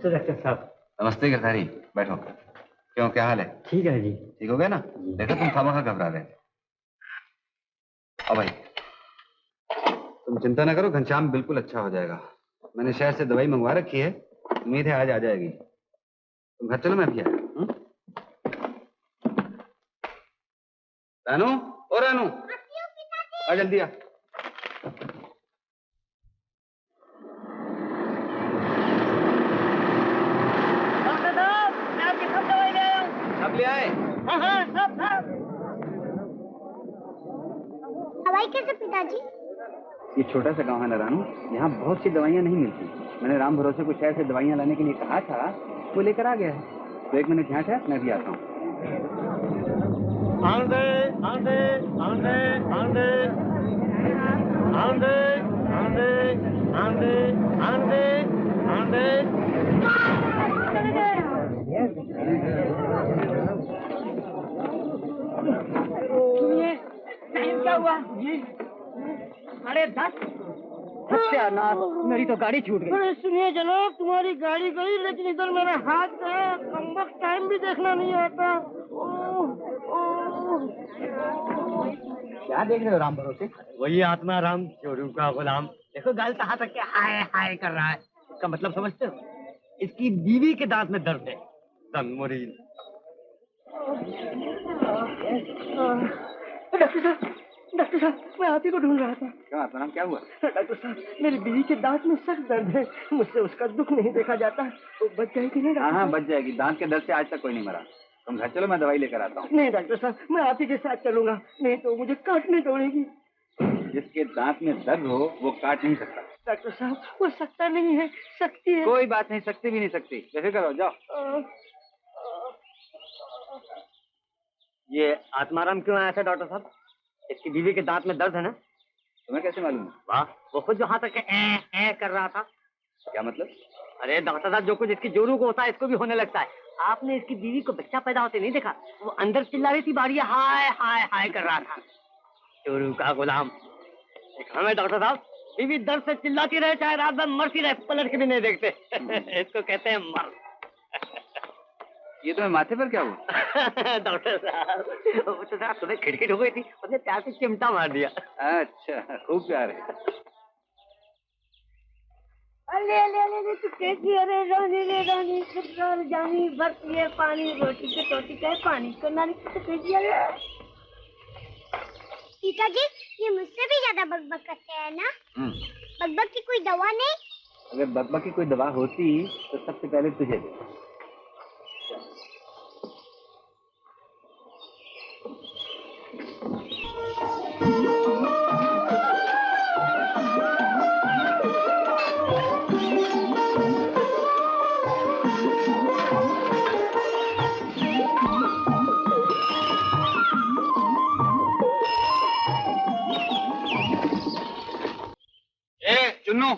नमस्ते डॉक्टर साहब। नमस्ते गिरधारी, बैठो। क्यों, क्या हाल है? ठीक है जी। ठीक हो गया ना? देखो तुम खामखा घबरा रहे थे। अब भाई तुम चिंता ना करो, घनश्याम बिल्कुल अच्छा हो जाएगा। मैंने शहर से दवाई मंगवा रखी है, उम्मीद है आज आ जाएगी। तुम घर चलो, मैं भी आया। रानू, ओ रानू, आ जल्दी आ। डॉक्टर साहब, मैं आपकी सब दवाई ले आया हूँ। सब ले आए? हाँ हाँ, सब सब। दवाई कैसे पिताजी? ये छोटा सा गांव है ना रानू, यहाँ बहुत सी दवाइयाँ नहीं मिलती। मैंने राम भरोसे को शहर से दवाइयाँ लाने के लिए कहा था, वो लेकर आ गया है। तो 1 मिनट यहाँ ठहर, मैं भी आता हूँ। आंधे आंधे आंधे आंधे आंधे आंधे आंधे आंधे आंधे। सुनिए, क्या हुआ जी? अरे दस सत्यानाश, मेरी तो गाड़ी छूट गई। अरे सुनिए जनाब, तुम्हारी गाड़ी गई लेकिन इधर मेरा हाथ गया। कम वक्त टाइम भी देखना नहीं आता। क्या देख रहे हो राम भरोसे? वही आत्मा राम, चोरू का गुलाम। देखो गाल कहाँ तक के हाय हाय कर रहा है। इसका मतलब समझते हो? इसकी बीवी के दांत में दर्द है। मुरीद। डॉक्टर साहब, मैं आप ही को ढूंढ रहा था। क्यों आत्माराम, क्या हुआ? डॉक्टर साहब, मेरी बीवी के दांत में सख्त दर्द है। मुझसे उसका दुख नहीं देखा जाता। वो बच जाएगी नहीं? हाँ हाँ, बच जाएगी। दांत के दर्द से आज तक कोई नहीं मरा। तुम घर चलो, मैं दवाई लेकर आता हूँ। नहीं डॉक्टर साहब, मैं आप ही के साथ चलूंगा, नहीं तो मुझे काटने दौड़ेगी। जिसके दांत में दर्द हो वो काट नहीं सकता। डॉक्टर साहब, वो सकता नहीं है, सकती है। कोई बात नहीं, सकती भी नहीं सकती। बेफिक्र हो जाओ। ये आत्माराम क्यों आया था डॉक्टर साहब? इसकी बीवी के दांत में दर्द है ना? तुम्हें कैसे मालूम? वाह, वो खुद जो हाथ तक ए कर रहा था। क्या मतलब? अरे डॉक्टर साहब, जो कुछ इसकी जोरू को होता है इसको भी होने लगता है। आपने इसकी बीवी को बच्चा पैदा होते नहीं देखा? वो अंदर चिल्ला रही थी, बाहर हाय हाय हाय कर रहा था। चोरू का गुलाम। हमें डॉक्टर साहब, बीवी दर्द से चिल्लाती रहे, चाहे रात भर मरती रहे, पलट के भी नहीं देखते। इसको कहते हैं मर्द। ये तुम्हें माथे पर क्या हुआ? डॉक्टर साहब, वो तो जरा तुम्हें खिड़खिड़ हो गई थी, उसने प्यार से चिमटा मार दिया। अच्छा, खूब प्यार है। अरे अरे अरे तू कैसी? अरे रानी रे रानी, सुकर जानी भरती है पानी, रोटी के टोटी का पानी को नारी तो कैसी? अरे पिताजी, ये मुझसे भी ज्यादा बकबक करते हैं ना? बकबक की कोई दवा नहीं? अगर बकबक की कोई दवा होती तो सबसे पहले तुझे दे। चुन्नू,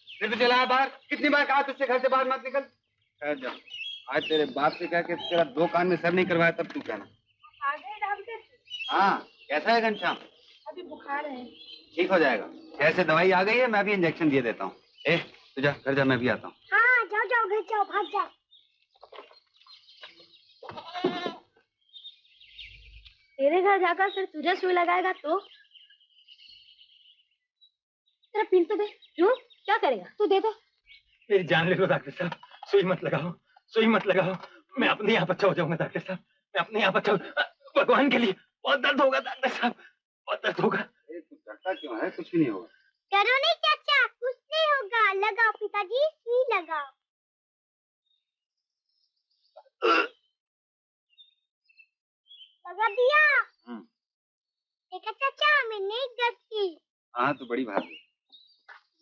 फिर भी चला बाहर। कितनी बार कहा तुझसे घर से बाहर मत निकल। जा, आज तेरे बाप से कह के तेरा 2 कान में सर नहीं करवाया तब तू कहना। हाँ, कैसा है घनश्याम? अभी बुखार है। ठीक हो जाएगा। शहर से दवाई आ गई है, मैं भी इंजेक्शन दिए देता हूँ। तू जा, घर जा, मैं भी आता हूँ। हाँ जाओ जाओ, घर जाओ, भाग जाओ। तेरे घर जाकर फिर तुझे सुई लगाएगा तो? तेरा पिन तो दे। क्यों, क्या करेगा? तू दे दो। मेरी जान ले लो डॉक्टर साहब, सुई मत लगाओ, सुई मत लगाओ। मैं अपने आप अच्छा हो जाऊंगा डॉक्टर साहब, मैं अपने आप अच्छा हो। भगवान के लिए बहुत दर्द होगा डॉक्टर साहब, बहुत दर्द होगा। तू डरता क्यों है? कुछ भी नहीं होगा। डरो नहीं चाचा, कुछ नहीं होगा। लगाओ पिताजी, सुई लगाओ। लगा दिया? देखा चाचा, मैं नहीं डरती। हाँ, तू बड़ी भाग।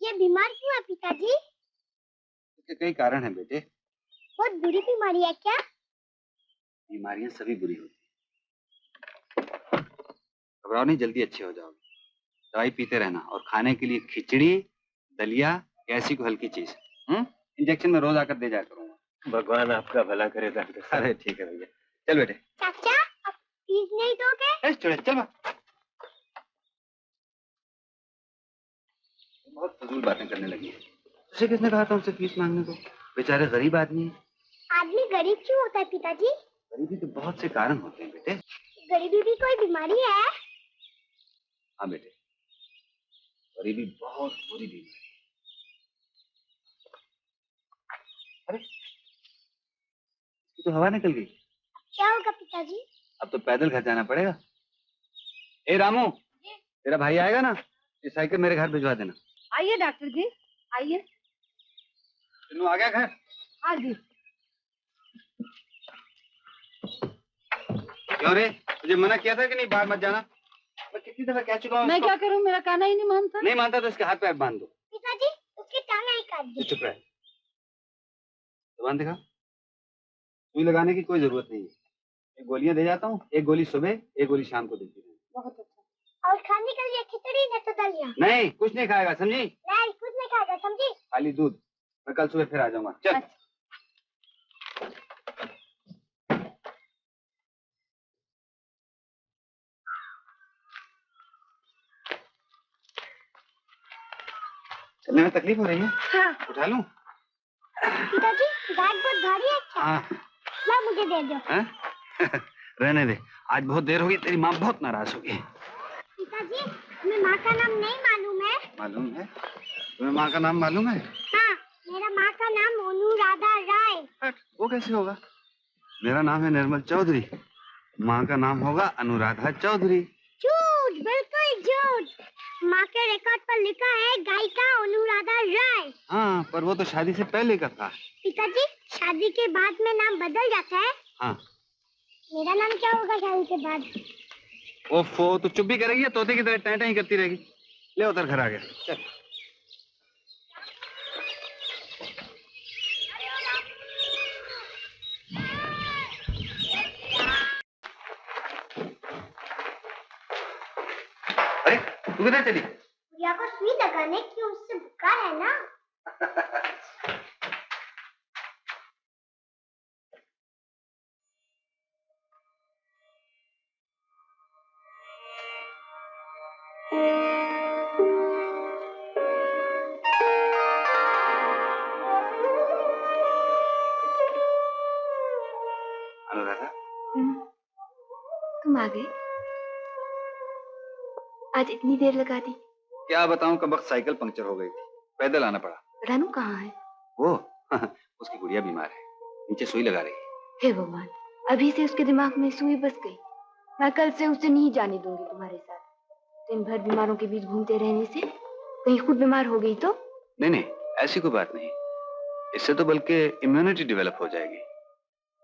ये बीमार क्यों है पिताजी? इसके कई कारण हैं बेटे। बहुत बुरी बीमारी है क्या? बीमारियां सभी बुरी होती हैं। घबराओ नहीं, जल्दी अच्छे हो जाओगे। दवाई पीते रहना और खाने के लिए खिचड़ी, दलिया, ऐसी कोई हल्की चीज। इंजेक्शन में रोज आकर दे जाया करूंगा। भगवान आपका भला करे डॉक्टर साहब। अरे ठीक है भैया, चल बेटे। चाचा, अब फीस नहीं दोगे? चल बहुत फजूल बातें करने लगी है। तुझे किसने कहा था हमसे फीस मांगने को? बेचारे गरीब आदमी हैं। आदमी गरीब क्यों होता है पिताजी? गरीबी के बहुत से कारण होते हैं बेटे। गरीबी भी कोई बीमारी है? हाँ बेटे, गरीबी बहुत बुरी बीमारी है। अरे, इसकी तो हवा निकल गई। क्या होगा पिताजी? अब तो पैदल घर जाना पड़ेगा। ए रामू, तेरा भाई आएगा ना, ये साइकिल मेरे घर भिजवा देना। आइए डॉक्टर जी, आइए। तीनों आ गया घर? हाँ जी। क्यों रे, तुझे मना किया था कि नहीं बाहर मत जाना? मैं कितनी दफा कह चुका हूँ। मैं क्या करूँ, मेरा कहना ही नहीं मानता। नहीं मानता तो इसके हाथ पैर बांध दो। पिताजी उसकी टांग ही काट दी। चुप रहे, जबान दिखा। सुई लगाने की कोई जरूरत नहीं है। एक गोलियां दे जाता हूँ, एक गोली सुबह, एक गोली शाम को देती हूँ। बहुत अच्छा। और खाने के लिए खिचड़ी न तो दलिया? नहीं, कुछ नहीं खाएगा, समझी? नहीं कुछ नहीं खाएगा, समझी? खाली दूध। मैं कल सुबह फिर आ जाऊंगा। चल। अच्छा। चलने में तकलीफ हो रही है? हाँ। उठा लूं? पिताजी बैग बहुत भारी है क्या? हाँ। ला मुझे दे दो। रहने दे, आज बहुत देर होगी, तेरी माँ बहुत नाराज होगी। पिताजी तुम्हें माँ का नाम नहीं मालूम है? मालूम है? तुम्हें माँ का नाम मालूम है? हाँ, मेरा माँ का नाम अनुराधा राय। हट, वो कैसे होगा? मेरा नाम है निर्मल चौधरी, माँ का नाम होगा अनुराधा चौधरी। झूठ, बिल्कुल झूठ। माँ के रिकॉर्ड पर लिखा है गायिका अनुराधा राय। हाँ, पर वो तो शादी से पहले का था। पिताजी शादी के बाद में नाम बदल जाता है? हाँ। मेरा नाम क्या होगा शादी के बाद? ओफो, तो चुप भी करेगी या तोते की तरह टैं टैं ही करती रहेगी? ले उधर, घर आ गया। चल। अरे, तू किधर चली? गुड़िया को सुई लगाने की उससे बुखार है ना। अनुराधा, तुम आ गए? आज इतनी देर लगा दी? क्या बताऊं, कब वक्त साइकिल पंक्चर हो गई थी, पैदल आना पड़ा। रानू कहाँ है? वो उसकी गुड़िया बीमार है, नीचे सुई लगा रही है। हे भगवान, अभी से उसके दिमाग में सुई बस गई। मैं कल से उसे नहीं जाने दूंगी तुम्हारे साथ। दिन भर बीमारों के बीच घूमते रहने से कहीं खुद बीमार हो गई तो? नहीं नहीं, ऐसी कोई बात नहीं, इससे तो बल्कि इम्यूनिटी डेवलप हो जाएगी।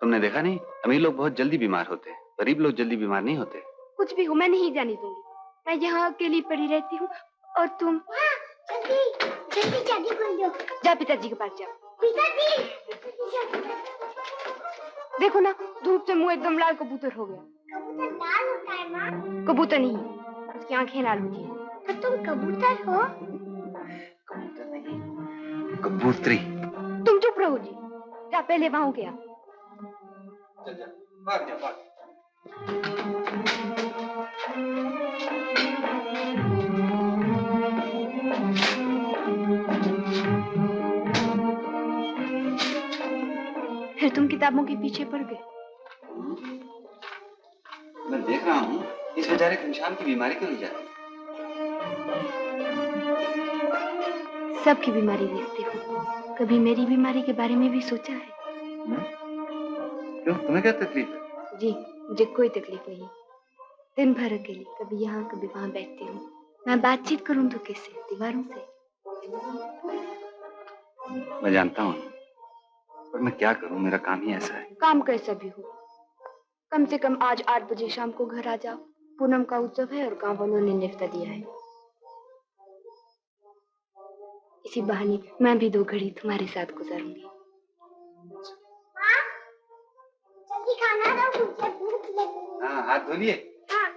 तुमने देखा नहीं, अमीर लोग बहुत जल्दी बीमार होते हैं, गरीब लोग जल्दी बीमार नहीं होते। कुछ भी हो, मैं नहीं जाने दूंगी। मैं यहाँ अकेली पड़ी रहती हूँ और तुम। जल्दी जल्दी चाबी खोल दो। जा पिताजी के पास जाओ। पिताजी देखो ना, धूप से मुंह एकदम लाल कबूतर हो गया। कबूतर लाल होता है माँ? कबूतर नहीं, उसकी आंखें लाल होती है। तो तुम कबूतर हो? कबूतर नहीं, कबूतरी। तुम चुप रहो जी, जा पहले वहां हो गया। चल जा, भाग जा, भाग। फिर तुम किताबों के पीछे पड़ गए। मैं देख रहा हूँ, इस बेचारे घनश्याम की बीमारी क्यों नहीं जाती? सबकी बीमारी देखते हो, कभी मेरी बीमारी के बारे में भी सोचा है? क्यों, तुम्हें क्या तकलीफ है? जी, मुझे कोई तकलीफ नहीं। दिन भर अकेली, कभी यहाँ कभी वहाँ बैठती हूँ। मैं बातचीत करूँ तो कैसे? दीवारों से। मैं जानता हूँ, पर मैं क्या करूँ, मेरा काम ही ऐसा है। काम कैसा भी हो, कम से कम आज 8 बजे शाम को घर आ जाओ। पूनम का उत्सव है और गांव वालों ने न्योता दिया है। इसी बहाने मैं भी 2 घड़ी तुम्हारे साथ गुजारूंगी। माँ जल्दी खाना दो, मुझे भूख लगी। हाँ, हाथ धो लिए? हाँ।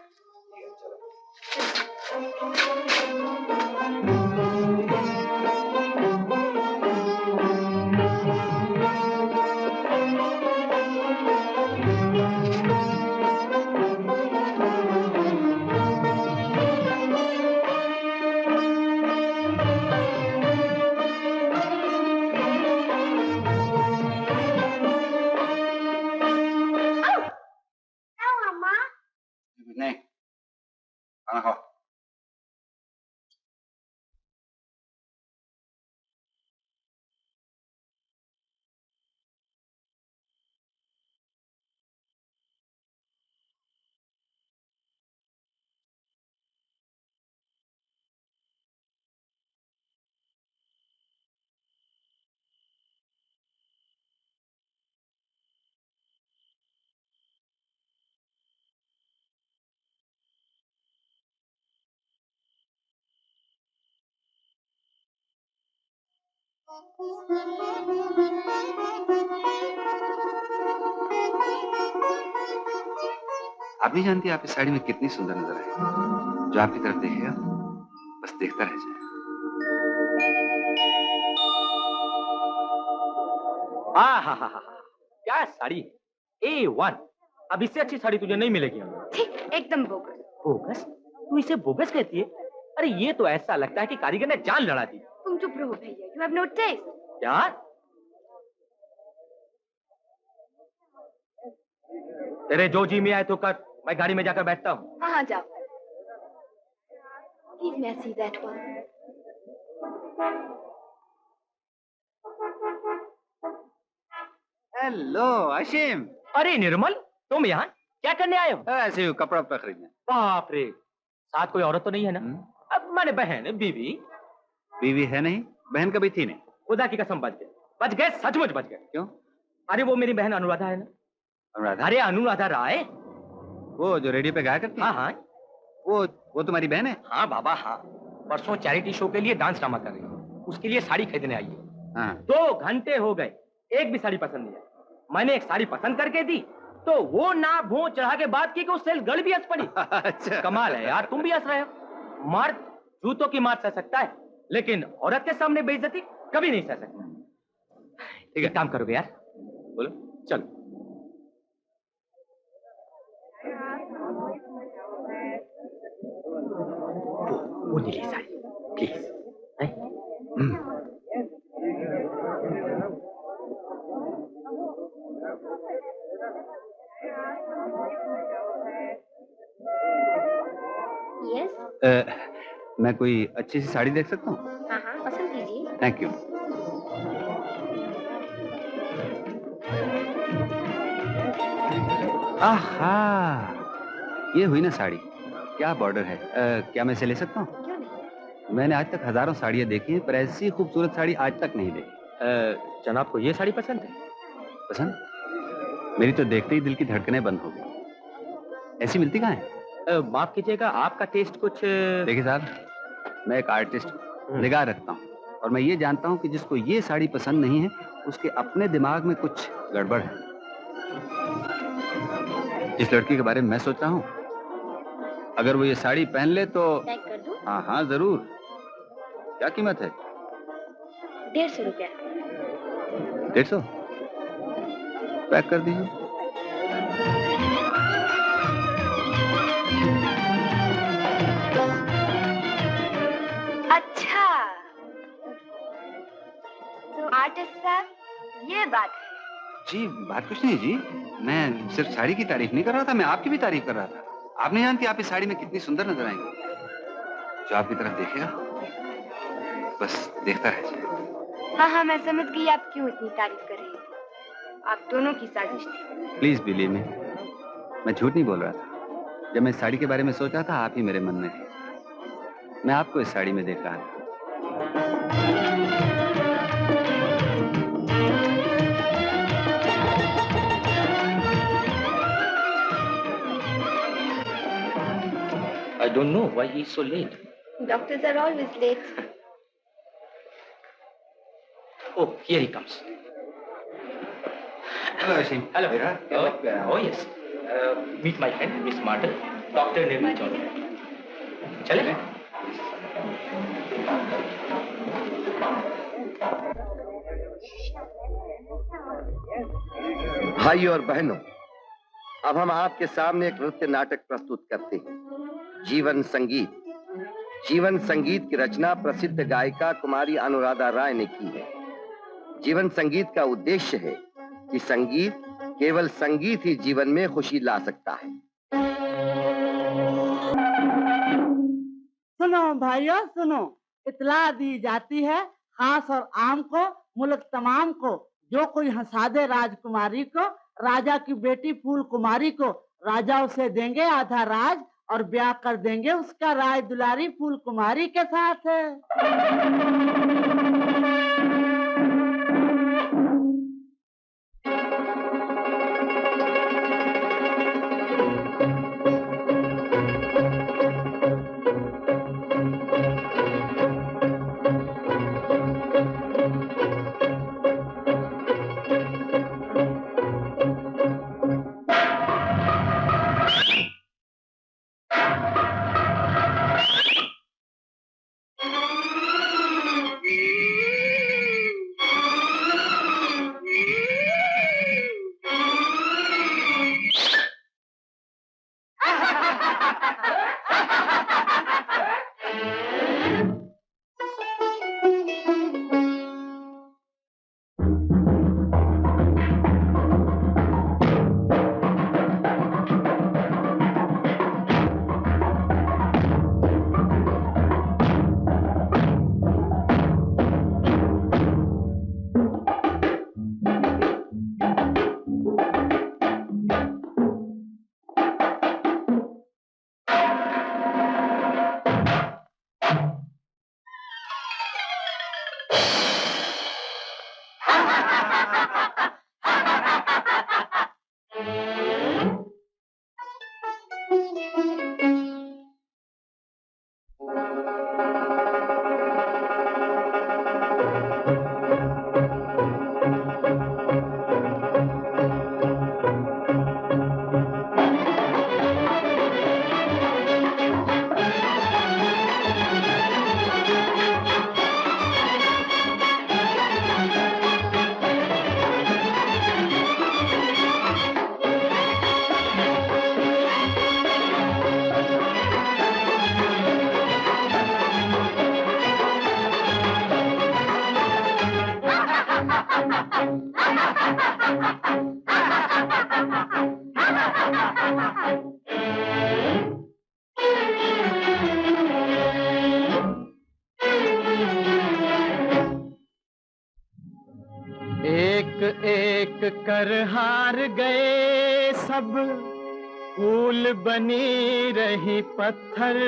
खाना खाओ। आप नहीं जानती आप इस साड़ी में कितनी सुंदर नजर आई। जो आपकी तरफ देखेगा बस देखता रह जाए। हा क्या साड़ी A1। अब इससे अच्छी साड़ी तुझे नहीं मिलेगी। ठीक एकदम बोगस। बोगस? तू इसे बोगस कहती है? अरे ये तो ऐसा लगता है कि कारीगर ने जान लड़ा दी। तुम चुप रहो भैया, यू हैव नो टेस्ट। क्या? तेरे जो जी में आए तो कर, मैं गाड़ी में जाकर बैठता हूँ। हाँ जाओ। Please may I see that one? Hello Ashim. अरे निर्मल, तुम यहाँ क्या करने आए हो? ऐसे ही कपड़ा उपड़ा खरीदने। बाप रे, साथ कोई औरत तो नहीं है ना? अब मैंने बहन बीवी। बीवी है नहीं, बहन कभी थी नहीं। खुदा की कसम बच गए, सचमुच बच गए। क्यों? अरे वो मेरी बहन अनुराधा है ना। अनुराधा? अरे अनुराधा राय, वो जो रेडियो पे गाया करती है? हाँ वो तुम्हारी बहन है? हाँ बाबा हाँ। परसों चैरिटी शो के लिए डांस ड्रामा कर रही है, उसके लिए साड़ी खरीदने आई है। हाँ। 2 घंटे हो गए, एक भी साड़ी पसंद नहीं आई। मैंने एक साड़ी पसंद करके दी तो वो ना भों चढ़ा के बात की कि उस गल भी हंस पड़ी। अच्छा कमाल है यार, तुम भी हंस रहे हो। मर्द जूतों की मार सह सकता है, लेकिन औरत के सामने बेइज्जती कभी नहीं सह सकता। ठीक है, काम करोगे यार? बोलो चलो। वो नीली साड़ी प्लीज। यस। मैं कोई अच्छी सी साड़ी देख सकता हूँ? हाँ हाँ, पसंद कीजिए। Thank you. आहा, ये हुई ना साड़ी, क्या बॉर्डर है। क्या मैं इसे ले सकता हूँ? क्यों नहीं? मैंने आज तक हजारों साड़ियाँ देखी हैं, पर ऐसी खूबसूरत साड़ी आज तक नहीं देखी। जनाब को ये साड़ी पसंद है? पसंद? मेरी तो देखते ही दिल की धड़कनें बंद हो गई। ऐसी मिलती कहाँ है? माफ कीजिएगा, आपका टेस्ट कुछ। देखिए साहब, मैं एक आर्टिस्ट निगाह रखता हूँ, और मैं ये जानता हूँ कि जिसको ये साड़ी पसंद नहीं है उसके अपने दिमाग में कुछ गड़बड़ है। जिस लड़की के बारे में मैं सोच रहा हूँ, अगर वो ये साड़ी पहन ले तो। पैक कर दूं? हाँ हाँ जरूर। क्या कीमत है? 150 रुपया। 150? पैक कर दीजिए। अच्छा, तो आर्टिस्ट साहब, ये बात है। जी बात कुछ नहीं जी, मैं सिर्फ साड़ी की तारीफ नहीं कर रहा था, मैं आपकी भी तारीफ कर रहा था। आप नहीं जानती आप इस साड़ी में कितनी सुंदर नजर आएंगी। जो आपकी तरफ देखेगा बस देखता रह जाए। हाँ हाँ, मैं समझ गई आप क्यों इतनी तारीफ कर रही थी। आप दोनों की साजिश थी। प्लीज बिलीव मी, मैं झूठ नहीं बोल रहा था। जब मैं इस साड़ी के बारे में सोच रहा था, आप ही मेरे मन में थे। मैं आपको इस साड़ी में देख रहा था। I don't know why he is so late. Doctors are always late. Oh, here he comes. Hello Ashim. Hello. Hello. Oh yes. Meet my friend, Miss Martel, Dr. Nirmal Chaudhary. चले? भाइयों और बहनों, अब हम आपके सामने एक नृत्य नाटक प्रस्तुत करते हैं, जीवन संगीत। जीवन संगीत की रचना प्रसिद्ध गायिका कुमारी अनुराधा राय ने की है। जीवन संगीत का उद्देश्य है कि संगीत, केवल संगीत ही जीवन में खुशी ला सकता है। सुनो भाइयों सुनो, इतला दी जाती है खास और आम को, मुल्क तमाम को, जो कोई हंसा दे राजकुमारी को, राजा की बेटी फूल कुमारी को, राजा उसे देंगे आधा राज और ब्याह कर देंगे उसका राज दुलारी फूल कुमारी के साथ। एक एक कर हार गए सब, फूल बनी रही पत्थर।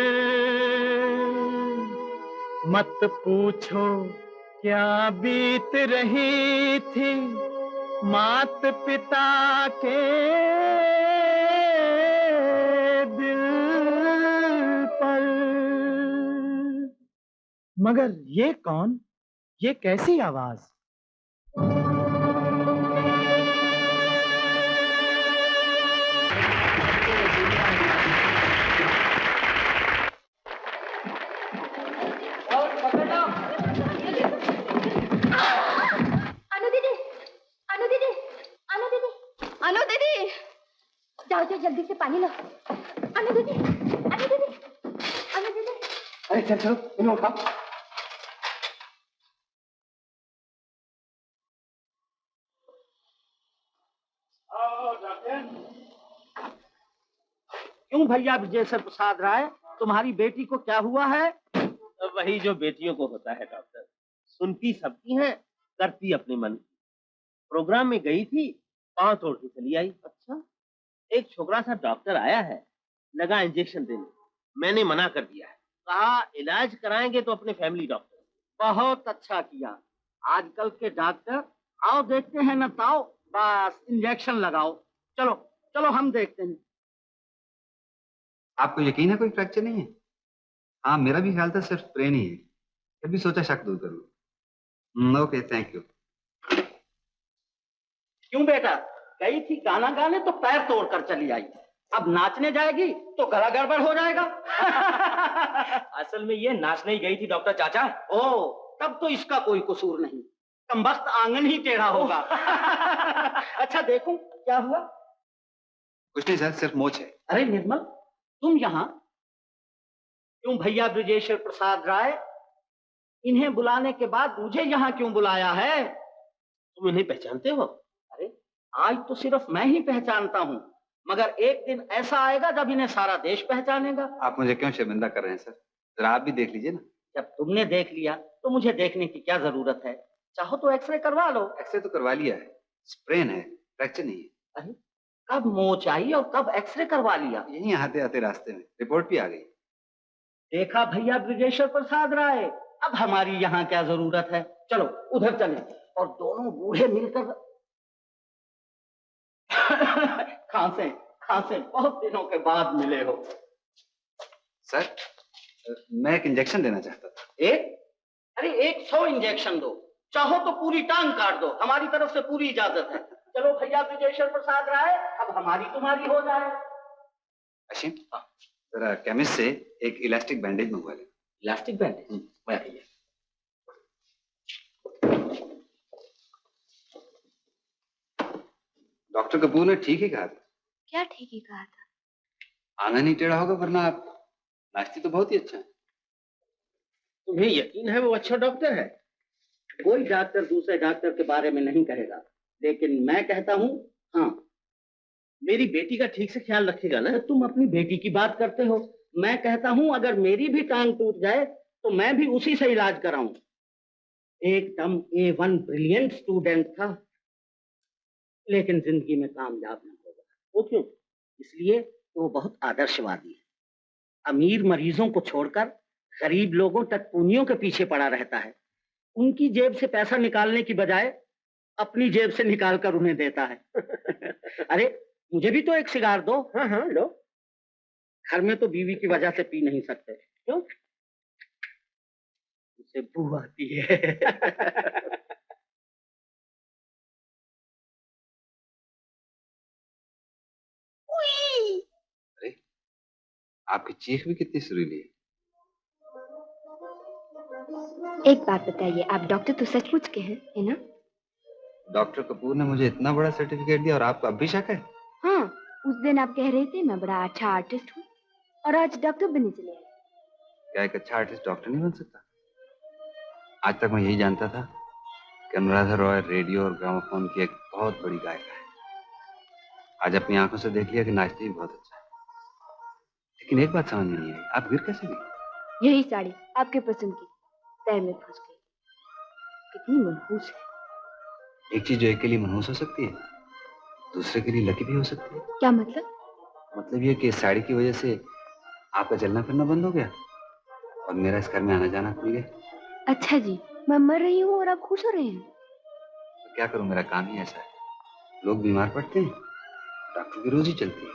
मत पूछो क्या बीत रही थी मात पिता के दिल पर। मगर ये कौन, ये कैसी आवाज? अनु दीदी, जाओ जाओ जल्दी से पानी लो। अनु दीदी, अनु दीदी, अनु दीदी। अरे चल चलो, इन्हें उठाओ। क्यों भैया विजय प्रसाद राय, तुम्हारी बेटी को क्या हुआ है? वही जो बेटियों को होता है डॉक्टर, सुनती सबकी है, करती अपने मन की। प्रोग्राम में गई थी, पांव तोड़ के चली आई। अच्छा, एक छोकरा सा डॉक्टर आया है, लगा इंजेक्शन देने, मैंने मना कर दिया है, कहा इलाज कराएंगे तो अपने फैमिली डॉक्टर। बहुत अच्छा किया। आजकल के डॉक्टर आओ देखते हैं न ताओ, बस इंजेक्शन लगाओ। चलो चलो हम देखते हैं। आपको यकीन है कोई फ्रैक्चर नहीं है? हाँ, मेरा भी ख्याल था सिर्फ ब्रेन ही है, फिर भी सोचा शक दूर करूँ। Okay, thank you. क्यों बेटा, गई थी गाना गाने तो पैर तोड़कर चली आई, अब नाचने जाएगी तो गला गड़बड़ हो जाएगा। असल में ये नाचने ही गई थी डॉक्टर चाचा। ओ, तब तो इसका कोई कसूर नहीं, कमबख्त आंगन ही टेढ़ा होगा। अच्छा देखूं क्या हुआ? कुछ नहीं सर, सिर्फ मोच है। अरे निर्मल, तुम यहाँ क्यों? भैया ब्रजेश्वर प्रसाद राय, इन्हें बुलाने के बाद मुझे यहाँ क्यों बुलाया है? तुम इन्हें पहचानते हो? अरे आज तो सिर्फ मैं ही पहचानता हूँ, मगर एक दिन ऐसा आएगा जब इन्हें सारा देश पहचानेगा। आप मुझे क्यों शर्मिंदा कर रहे हैं सर? जरा आप भी देख लीजिए ना। जब तुमने देख लिया तो मुझे देखने की क्या जरूरत है? चाहो तो एक्सरे करवा लो। एक्सरे तो करवा लिया है, स्प्रेन है, फ्रैक्चर नहीं है। अरे कब मोच आई और कब एक्सरे करवा लिया? यहीं आते आते रास्ते में रिपोर्ट भी आ गई। देखा भैया ब्रिजेश्वर प्रसाद राय, अब हमारी यहाँ क्या जरूरत है? चलो उधर चलें और दोनों बूढ़े मिलकर खांसे खांसे, बहुत दिनों के बाद मिले हो। सर, मैं एक इंजेक्शन देना चाहता था। एक? अरे 100 इंजेक्शन दो, चाहो तो पूरी टांग काट दो, हमारी तरफ से पूरी इजाजत है। चलो भैया ब्रिजेश्वर प्रसाद राय, अब हमारी तुम्हारी हो जाए। अशीम, जरा केमिस्ट से एक इलास्टिक बैंडेज मंगवा ले। Elastic bandage? मैं भैया। डॉक्टर कपूर ने ठीक ही कहा था। क्या ठीक ही कहा था? आना नहीं टेढ़ा होगा, वरना आप नाश्ती तो बहुत ही अच्छा है। तुम्हें यकीन है वो अच्छा डॉक्टर है? कोई डॉक्टर दूसरे डॉक्टर के बारे में नहीं कहेगा, लेकिन मैं कहता हूँ हाँ, मेरी बेटी का ठीक से ख्याल रखेगा ना। तुम अपनी बेटी की बात करते हो, मैं कहता हूँ अगर मेरी भी टांग टूट जाए तो मैं भी उसी से इलाज कराऊं। एकदम A1 ब्रिलियंट स्टूडेंट था, लेकिन जिंदगी में कामयाब न होगा। वो क्यों? इसलिए वो बहुत आदर्शवादी है। अमीर मरीजों को छोड़कर गरीब लोगों तक पूंजियों के पीछे पड़ा रहता है। उनकी जेब से पैसा निकालने की बजाय अपनी जेब से निकाल कर उन्हें देता है। अरे मुझे भी तो एक सिगार दो। हाँ हाँ लो। घर में तो बीवी की वजह से पी नहीं सकते। क्यों? उसे बू आती है। अरे, आपकी चीख भी कितनी सुरीली है। एक बात बताइए, आप डॉक्टर तो सचमुच के हैं, है ना? डॉक्टर कपूर ने मुझे इतना बड़ा सर्टिफिकेट दिया और आपको अब भी शक है? हाँ, उस दिन आप कह रहे थे मैं बड़ा अच्छा आर्टिस्ट हूँ और आज डॉक्टर बनने चले आए। क्या एक अच्छा आर्टिस्ट डॉक्टर नहीं बन सकता? आज तक मैं यही जानता था कि अनुराधा रॉय रेडियो और ग्रामोफोन की एक बहुत बड़ी गायिका है। आज अपनी आंखों से देख लिया कि नाचती भी बहुत अच्छा है। लेकिन एक बात समझ में नहीं आई, आप गिर कैसे गई? यही साड़ी आपके पसंद की, पैर में फंस गई। कितनी मनहूस है। एक चीज जो एक के लिए मनहूस हो सकती है, दूसरे के लिए लकी भी हो सकती है। क्या मतलब? मतलब ये कि इस साड़ी की वजह से आपका चलना फिरना बंद हो गया और मेरा इस घर में आना जाना खुल गया। अच्छा जी, मैं मर रही हूँ और आप खुश हो रहे हैं? तो क्या करूं, मेरा काम ही ऐसा है। लोग बीमार पड़ते हैं, डॉक्टर की रोजी चलती है।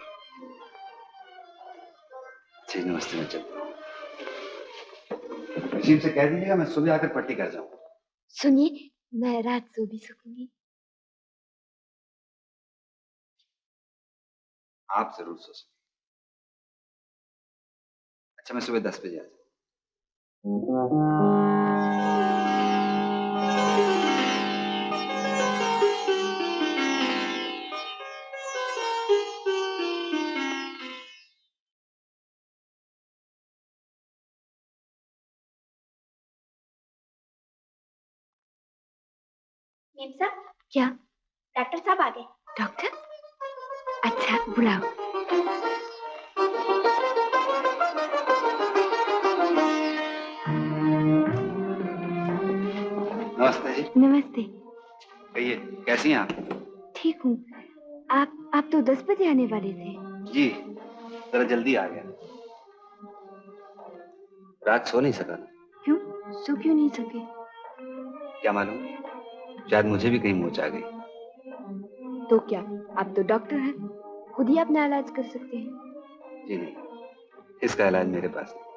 जी नमस्ते, मैं चलता हूँ। अशीम से कह दीजिएगा मैं सुबह आकर पट्टी कर जाऊँ। सुनिए, मैं रात सो भी सकूंगी। आप जरूर सो सकते। अच्छा, मैं सुबह 10 बजे आ जाऊँ। मेम साहब, क्या? डॉक्टर साहब आ गए। डॉक्टर? अच्छा, बुलाओ। नमस्ते जी। नमस्ते। कहिए, कैसी हैं आप? ठीक हूँ। आप तो 10 बजे आने वाले थे। जी, जरा जल्दी आ गया। रात सो नहीं सका। क्यों? सो क्यों नहीं सके? क्या मालूम, शायद मुझे भी कहीं मोच आ गई। तो क्या, आप तो डॉक्टर हैं, खुद ही अपना इलाज कर सकते हैं। जी नहीं, इसका इलाज मेरे पास नहीं।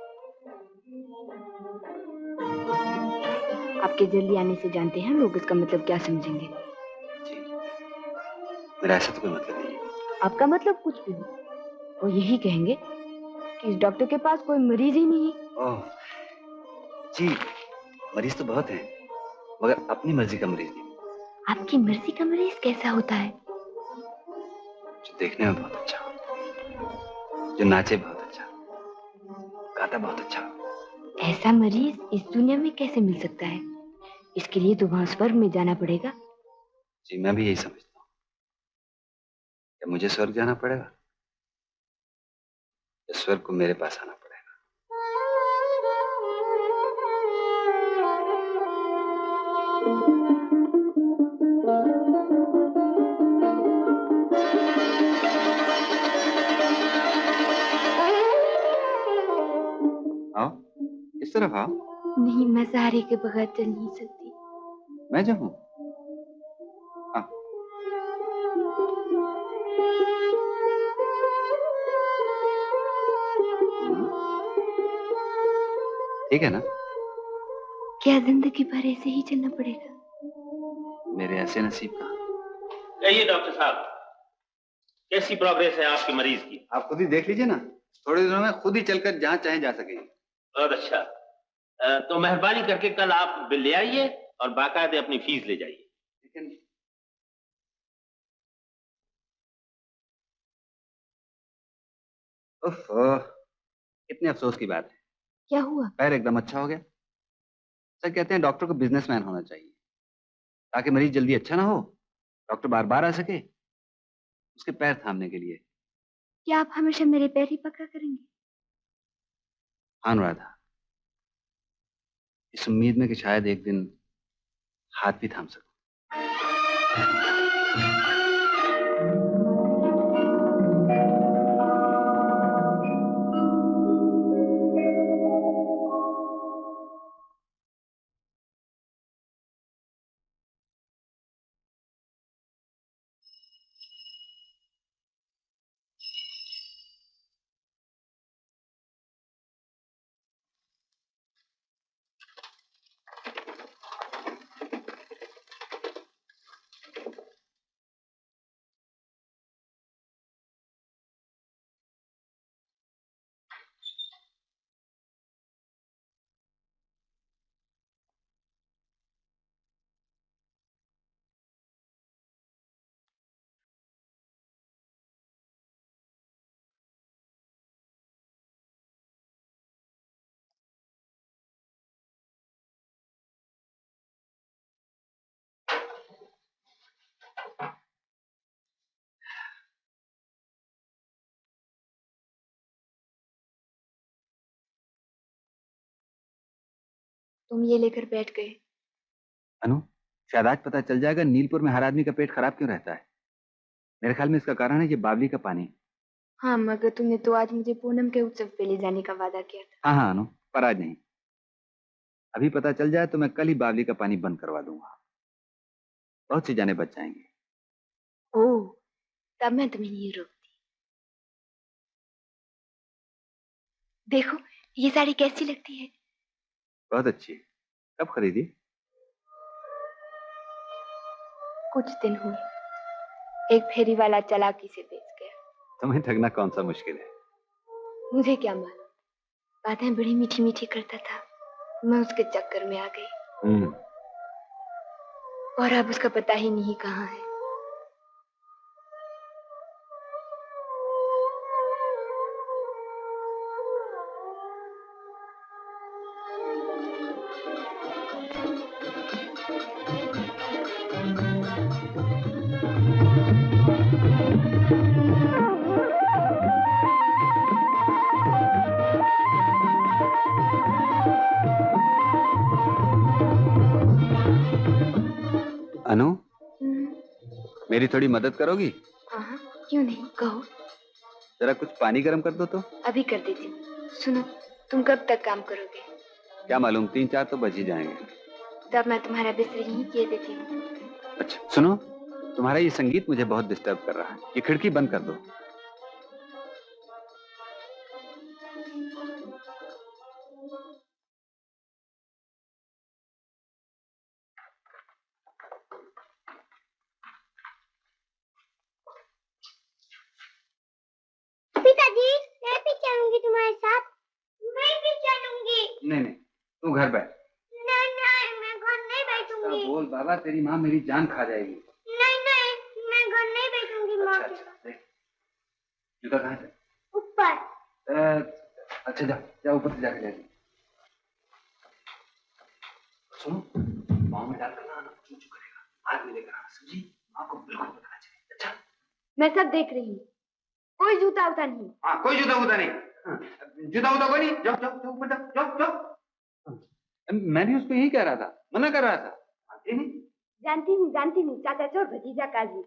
आपके जल्दी आने से जानते हैं लोग इसका मतलब क्या समझेंगे। जी, मेरा ऐसा तो कोई मतलब नहीं है। आपका मतलब कुछ भी हो, वो यही कहेंगे कि इस डॉक्टर के पास कोई मरीज ही नहीं। ओह जी, मरीज तो बहुत हैं, मगर अपनी मर्जी का मरीज नहीं। आपकी मर्जी का मरीज कैसा होता है? जो देखने में बहुत अच्छा हो, जो नाचे बहुत अच्छा, गाता बहुत अच्छा हो। ऐसा मरीज इस दुनिया में कैसे मिल सकता है? इसके लिए तो वहां स्वर्ग में जाना पड़ेगा। जी, मैं भी यही समझता हूँ। क्या मुझे स्वर्ग जाना पड़ेगा? या स्वर्ग को मेरे पास आना पड़ेगा? तरफ आओ। नहीं, मैं सहारे के बगैर चल नहीं सकती। मैं जो हूँ। आओ। ठीक है ना? क्या जिंदगी भर ऐसे ही चलना पड़ेगा? मेरे ऐसे नसीब का। कहिए डॉक्टर साहब, कैसी प्रोग्रेस है आपके मरीज की? आप खुद ही देख लीजिए ना, थोड़े दिनों में खुद ही चलकर जहाँ चाहे जा सकेंगे। बहुत अच्छा। तो मेहरबानी करके कल आप बिल ले आइए और बाकायदे अपनी फीस ले जाइए। लेकिन उफ, इतने अफसोस की बात है। क्या हुआ? पैर एकदम अच्छा हो गया। सर कहते हैं डॉक्टर को बिजनेसमैन होना चाहिए, ताकि मरीज जल्दी अच्छा ना हो, डॉक्टर बार बार आ सके उसके पैर थामने के लिए। क्या आप हमेशा मेरे पैर ही पकड़ा करेंगे? हाँ अनुराधा, इस उम्मीद में कि शायद एक दिन हाथ भी थाम सकूं। तुम ये लेकर बैठ गए। अनु, शायद आज पता चल जाएगा नीलपुर में हर आदमी का पेट खराब क्यों रहता है। मेरे ख्याल में इसका कारण है ये बावली का पानी। हाँ, मगर तुमने तो आज मुझे पूनम के उत्सव पे ले जाने का वादा किया था। हाँ हाँ अनु, पर आज नहीं। अभी पता चल जाए तो मैं कल ही बावली का पानी बंद करवा दूंगा, बहुत सी जाने बच जाएंगी। ओह, तब मैं तुम्हें नहीं रोकती। देखो, ये साड़ी कैसी लगती है? बहुत अच्छी है। कब खरीदी? कुछ दिन हुए, एक फेरी वाला चालाकी से बेच गया। तुम्हें ठगना कौन सा मुश्किल है। मुझे क्या मालूम, बातें बड़ी मीठी मीठी करता था, मैं उसके चक्कर में आ गई और अब उसका पता ही नहीं कहाँ है। अनु, मेरी थोड़ी मदद करोगी? हाँ, क्यों नहीं, कहो। जरा कुछ पानी गर्म कर दो तो। अभी कर देती हूँ। सुनो, तुम कब तक काम करोगे? क्या मालूम, 3-4 तो बज ही जाएंगे। तब मैं तुम्हारा बिस्तर यहीं किए देती हूँ। अच्छा सुनो, तुम्हारा ये संगीत मुझे बहुत डिस्टर्ब कर रहा है, ये खिड़की बंद कर दो। पिताजी, मैं भी चलूंगी तुम्हारे साथ। मैं भी चलूंगी। नहीं नहीं, तू घर बैठ। नहीं नहीं, मैं घर नहीं बैठूंगी। बोल बाबा, तेरी माँ मेरी जान खा जाएगी। नहीं नहीं, मैं घर नहीं बैठूंगी माँ के साथ। देख, जूता कहाँ है? ऊपर। अच्छा जा जा, ऊपर से जाके ले। सुनो, पाँव में डालकर ना चू चू करेगा, हाथ में लेकर आना, समझी? माँ को बिल्कुल बताना चाहिए। अच्छा, मैं सब देख रही हूँ, कोई जूता उता नहीं। हाँ कोई जूता उता नहीं। हाँ, जूता उता कोई नहीं। जाओ जाओ जाओ, ऊपर जाओ जाओ जाओ। मैं भी उसको यही कह रहा था, मना कर रहा था। नहीं जानती हूँ, चाचा चोर भतीजा काजी।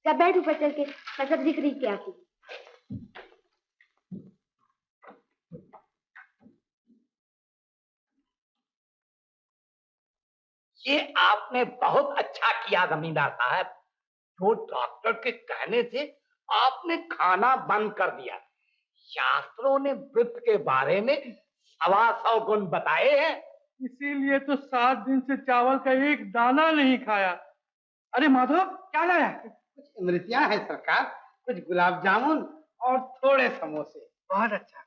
जब बैठ ऊपर चल के, मैं सब दिख रही क्या थी। ये आपने बहुत अच्छा किया जमींदार साहब। जो डॉक्टर के कहने से आपने खाना बंद कर दिया। शास्त्रों ने वृत्त के बारे में 125 गुण बताए हैं। इसीलिए तो 7 दिन से चावल का एक दाना नहीं खाया। अरे माधव, क्या लाया? कुछ इमरतियां हैं सरकार, कुछ गुलाब जामुन और थोड़े समोसे। बहुत अच्छा।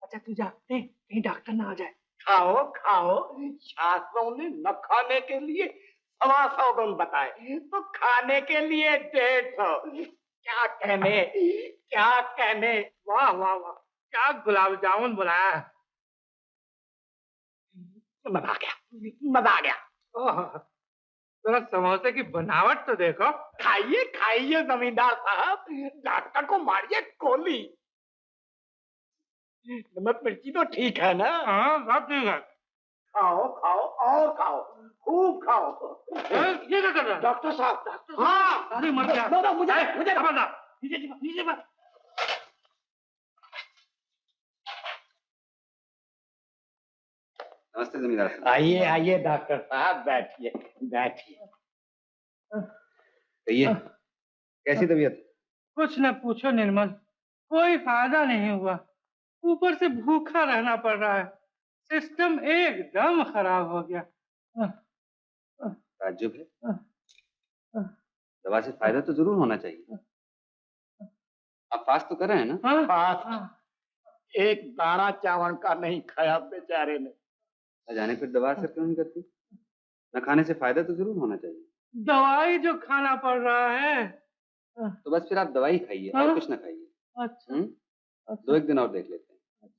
अच्छा तू जा, देख कहीं डॉक्टर ना आ जाए। खाओ खाओ, शास्त्रों ने न खाने के लिए 125 गुण बताए, तो खाने के लिए 150। क्या कहने, क्या कहने। वाह वाह वाह, क्या गुलाब जामुन बनाया है। मजा आ गया, मजा आ गया। ओह, जरा समोसे की बनावट तो देखो। खाइए खाइए जमींदार साहब, डॉक्टर को मारिए गोली। नमक मिर्ची तो ठीक है ना? हाँ सब ठीक है। खाओ खाओ और खाओ, खूब खाओ। ये क्या कर रहा है? डॉक्टर साहब, डॉक्टर साहब। हाँ, अरे मर गया। नो, मुझे खबरदार, नीचे मत। नमस्ते जमींदार साहब। आइए आइए डॉक्टर साहब, बैठिए बैठिए। कहिए, कैसी तबीयत? कुछ न पूछो निर्मल, कोई फायदा नहीं हुआ। ऊपर से भूखा रहना पड़ रहा है। सिस्टम एकदम खराब हो गया। ताज्जुब है, दवा से फायदा तो जरूर होना चाहिए। आप फास्ट तो कर रहे हैं ना? फास्ट एक दाना चावल का नहीं खाया बेचारे ने। न जाने फिर दवा असर क्यों नहीं करती? न खाने से फायदा तो जरूर होना चाहिए। दवाई जो खाना पड़ रहा है। तो बस फिर आप दवाई खाइए और कुछ ना खाइए। अच्छा, 2-1 दिन और देख लेते हैं।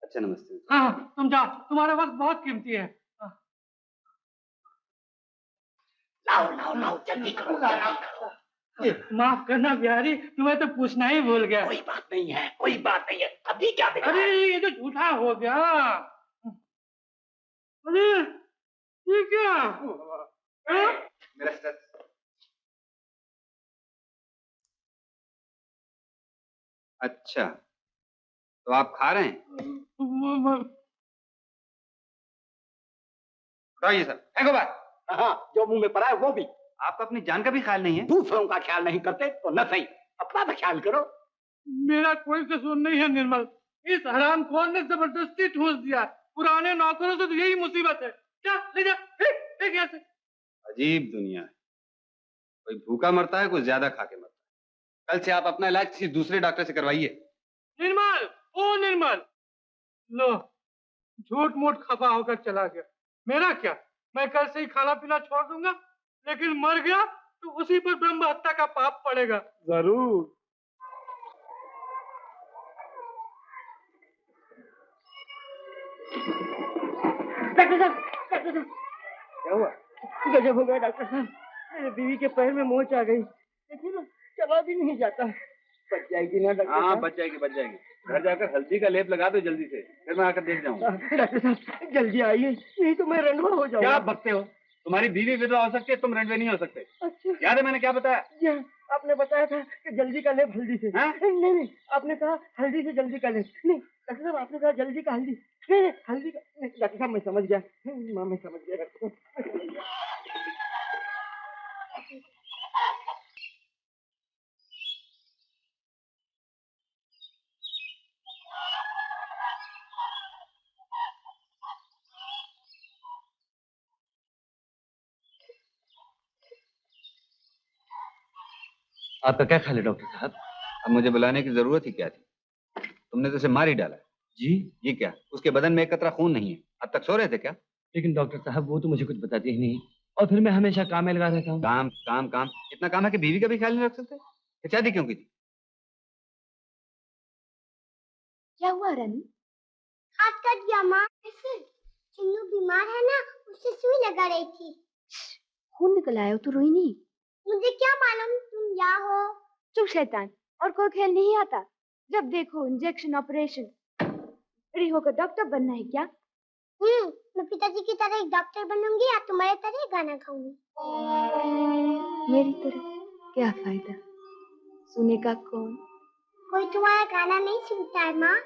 अच्छा नमस्ते। हाँ तुम जाओ, तुम्हारा वक्त बहुत कीमती है। लाओ लाओ लाओ, जल्दी करो। माफ करना बिहारी, तुम्हें तो पूछना ही भूल गया। कोई बात नहीं है, कोई बात नहीं है। अभी क्या देखा? अरे ये तो झूठा हो गया। अरे ये क्या? मेरा स्टेथ। अच्छा, तो आप खा रहे हैं? बताइए सर, फेंको बात। हाँ, जो मुंह में पड़ा है वो भी। आपको अपनी जान का भी ख्याल नहीं है? दूसरों का ख्याल नहीं करते तो न सही, अपना तो ख्याल करो। मेरा कोई कसूर नहीं है निर्मल, इस हरामखोर ने जबरदस्ती ठूस दिया। पुराने नौकरों से तो यही मुसीबत है। क्या ले जा, कैसे? अजीब दुनिया है, कोई भूखा मरता है, कोई ज्यादा खा के मरता है। कल से आप अपना इलाज किसी दूसरे डॉक्टर से करवाइए। निर्मल, ओ निर्मल, लो झूठ मूठ खफा होकर चला गया। मेरा क्या, मैं कल से ही खाना पीना छोड़ दूंगा, लेकिन मर गया तो उसी पर ब्रह्म हत्या का पाप पड़ेगा। जरूर। डॉक्टर साहब, डॉक्टर साहब, क्या हुआ? गजब हो गया डॉक्टर साहब, मेरे बीवी के पैर में मोच आ गई। देखिए ना, चला भी नहीं जाता। बच जाएगी ना डॉक्टर साहब? हाँ बच जाएगी, बच जाएगी। घर जाकर हल्दी का लेप लगा दो जल्दी से, फिर मैं आकर देख जाऊंगा। डॉक्टर साहब जल्दी आइए, नहीं तो मैं रंडवा हो जाऊंगा। क्या बकते हो? तुम्हारी बीवी विधवा हो सकती है, तुम रंडवे नहीं हो सकते। अच्छा, याद है मैंने क्या बताया? जी हाँ, आपने बताया था कि जल्दी का लेप हल्दी से। नहीं नहीं, आपने कहा हल्दी से जल्दी का लेप। नहीं डॉक्टर साहब, आपने कहा जल्दी का हल्दी। नहीं नहीं, हल्दी का नहीं। डॉक्टर साहब मैं समझ गया, माँ मैं समझ गया डॉक्टर साहब। आपका क्या ख्याल है डॉक्टर साहब? अब मुझे बुलाने की जरूरत ही क्या थी? तुमने तो उसे मार ही डाला। जी? ये क्या, उसके बदन में एक कतरा खून नहीं है? अब तक सो रहे थे क्या? लेकिन डॉक्टर साहब वो तो मुझे कुछ बताते ही नहीं, और फिर मैं हमेशा काम में लगा रहता हूँ। काम काम काम, इतना काम है कि बीवी का भी ख्याल नहीं रख सकते? फिर शादी क्यों की थी? क्या हुआ रानी? हाथ कट गया माँ। कैसे? चिन्नू बीमार है ना, उससे सुई लगा रही थी। खून निकल आया तो रोई नहीं? मुझे क्या मालूम, तुम यहाँ हो। चुप शैतान, और कोई खेल नहीं आता? जब देखो इंजेक्शन ऑपरेशन। बड़ी होकर डॉक्टर बनना है क्या? मैं पिताजी की तरह एक डॉक्टर बनूंगी या तुम्हारे तरह गाना गाऊंगी। मेरी तरह क्या फायदा, सुने का कौन? कोई तुम्हारा गाना नहीं सुनता है माँ।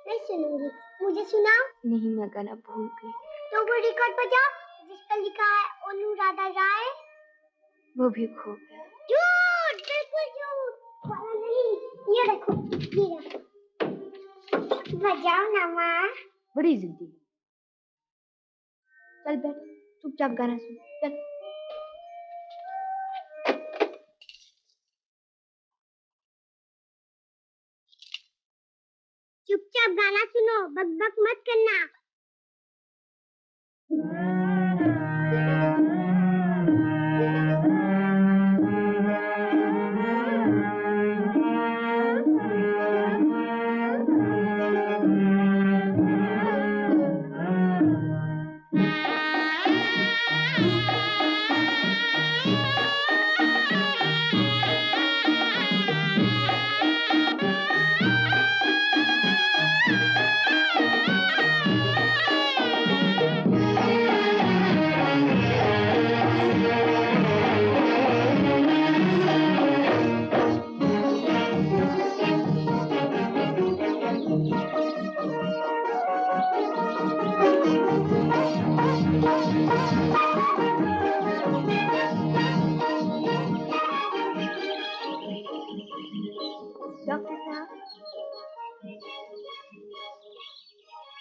मैं सुनूंगी, मुझे सुनाओ। नहीं, मैं गाना भूल गई। तो वो रिकॉर्ड बजाओ, जिस पर लिखा है अनुराधा राय? वो भी खो गया। झूठ, बिल्कुल झूठ। वाला नहीं, ये देखो, ये देखो। बजाओ ना माँ। बड़ी जिद्दी। चल बैठ, चुपचाप गाना सुन। चल। चुपचाप गाना सुनो, बकबक मत करना।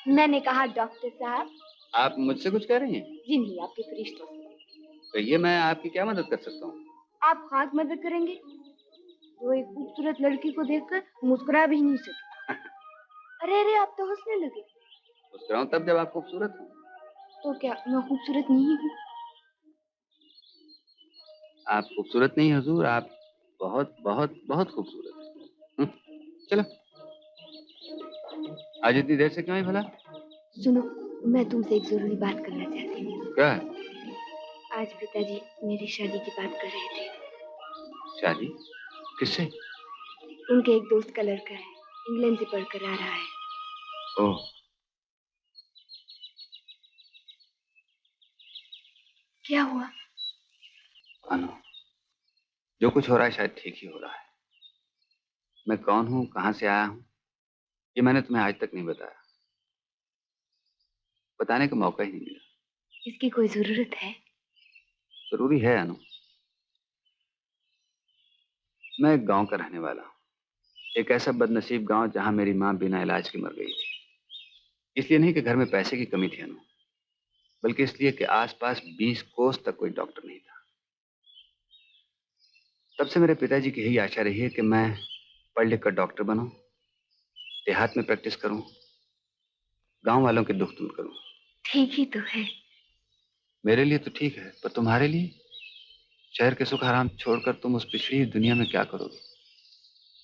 मैंने कहा डॉक्टर साहब। आप मुझसे कुछ कह रही हैं? जी नहीं, आपके फरिश्तों से। तो ये मैं आपकी क्या मदद कर सकता हूँ? आप खास मदद करेंगे? जो एक खूबसूरत लड़की को देखकर मुस्कुरा भी नहीं सके। अरे अरे, आप तो हंसने लगे। मुस्कुराऊं तब जब आप खूबसूरत हो। तो क्या मैं खूबसूरत नहीं हूँ? आप खूबसूरत नहीं हुजूर, आप बहुत बहुत बहुत खूबसूरत हैं। चलो, आज इतनी देर से क्यों आई भला? सुनो, मैं तुमसे एक जरूरी बात करना चाहती हूँ। क्या? आज पिताजी मेरी शादी की बात कर रहे थे। शादी? किससे? उनके एक दोस्त का लड़का है, इंग्लैंड से पढ़कर आ रहा है। ओह। क्या हुआ? अनु, जो कुछ हो रहा है शायद ठीक ही हो रहा है। मैं कौन हूँ, कहाँ से आया हूँ, ये मैंने तुम्हें आज तक नहीं बताया। बताने का मौका ही नहीं मिला। इसकी कोई जरूरत है? जरूरी है अनु। मैं एक गांव का रहने वाला हूँ, एक ऐसा बदनसीब गांव जहां मेरी माँ बिना इलाज के मर गई थी। इसलिए नहीं कि घर में पैसे की कमी थी अनु, बल्कि इसलिए कि आसपास 20 कोस तक कोई डॉक्टर नहीं था। तब से मेरे पिताजी की यही आशा रही है कि मैं पढ़ लिख कर डॉक्टर बनूं, देहात में प्रैक्टिस करूं, गांव वालों के दुख दूर करूं। ठीक ही तो है। मेरे लिए तो ठीक है, पर तुम्हारे लिए? शहर के सुख आराम छोड़कर तुम उस पिछड़ी दुनिया में क्या करोगे?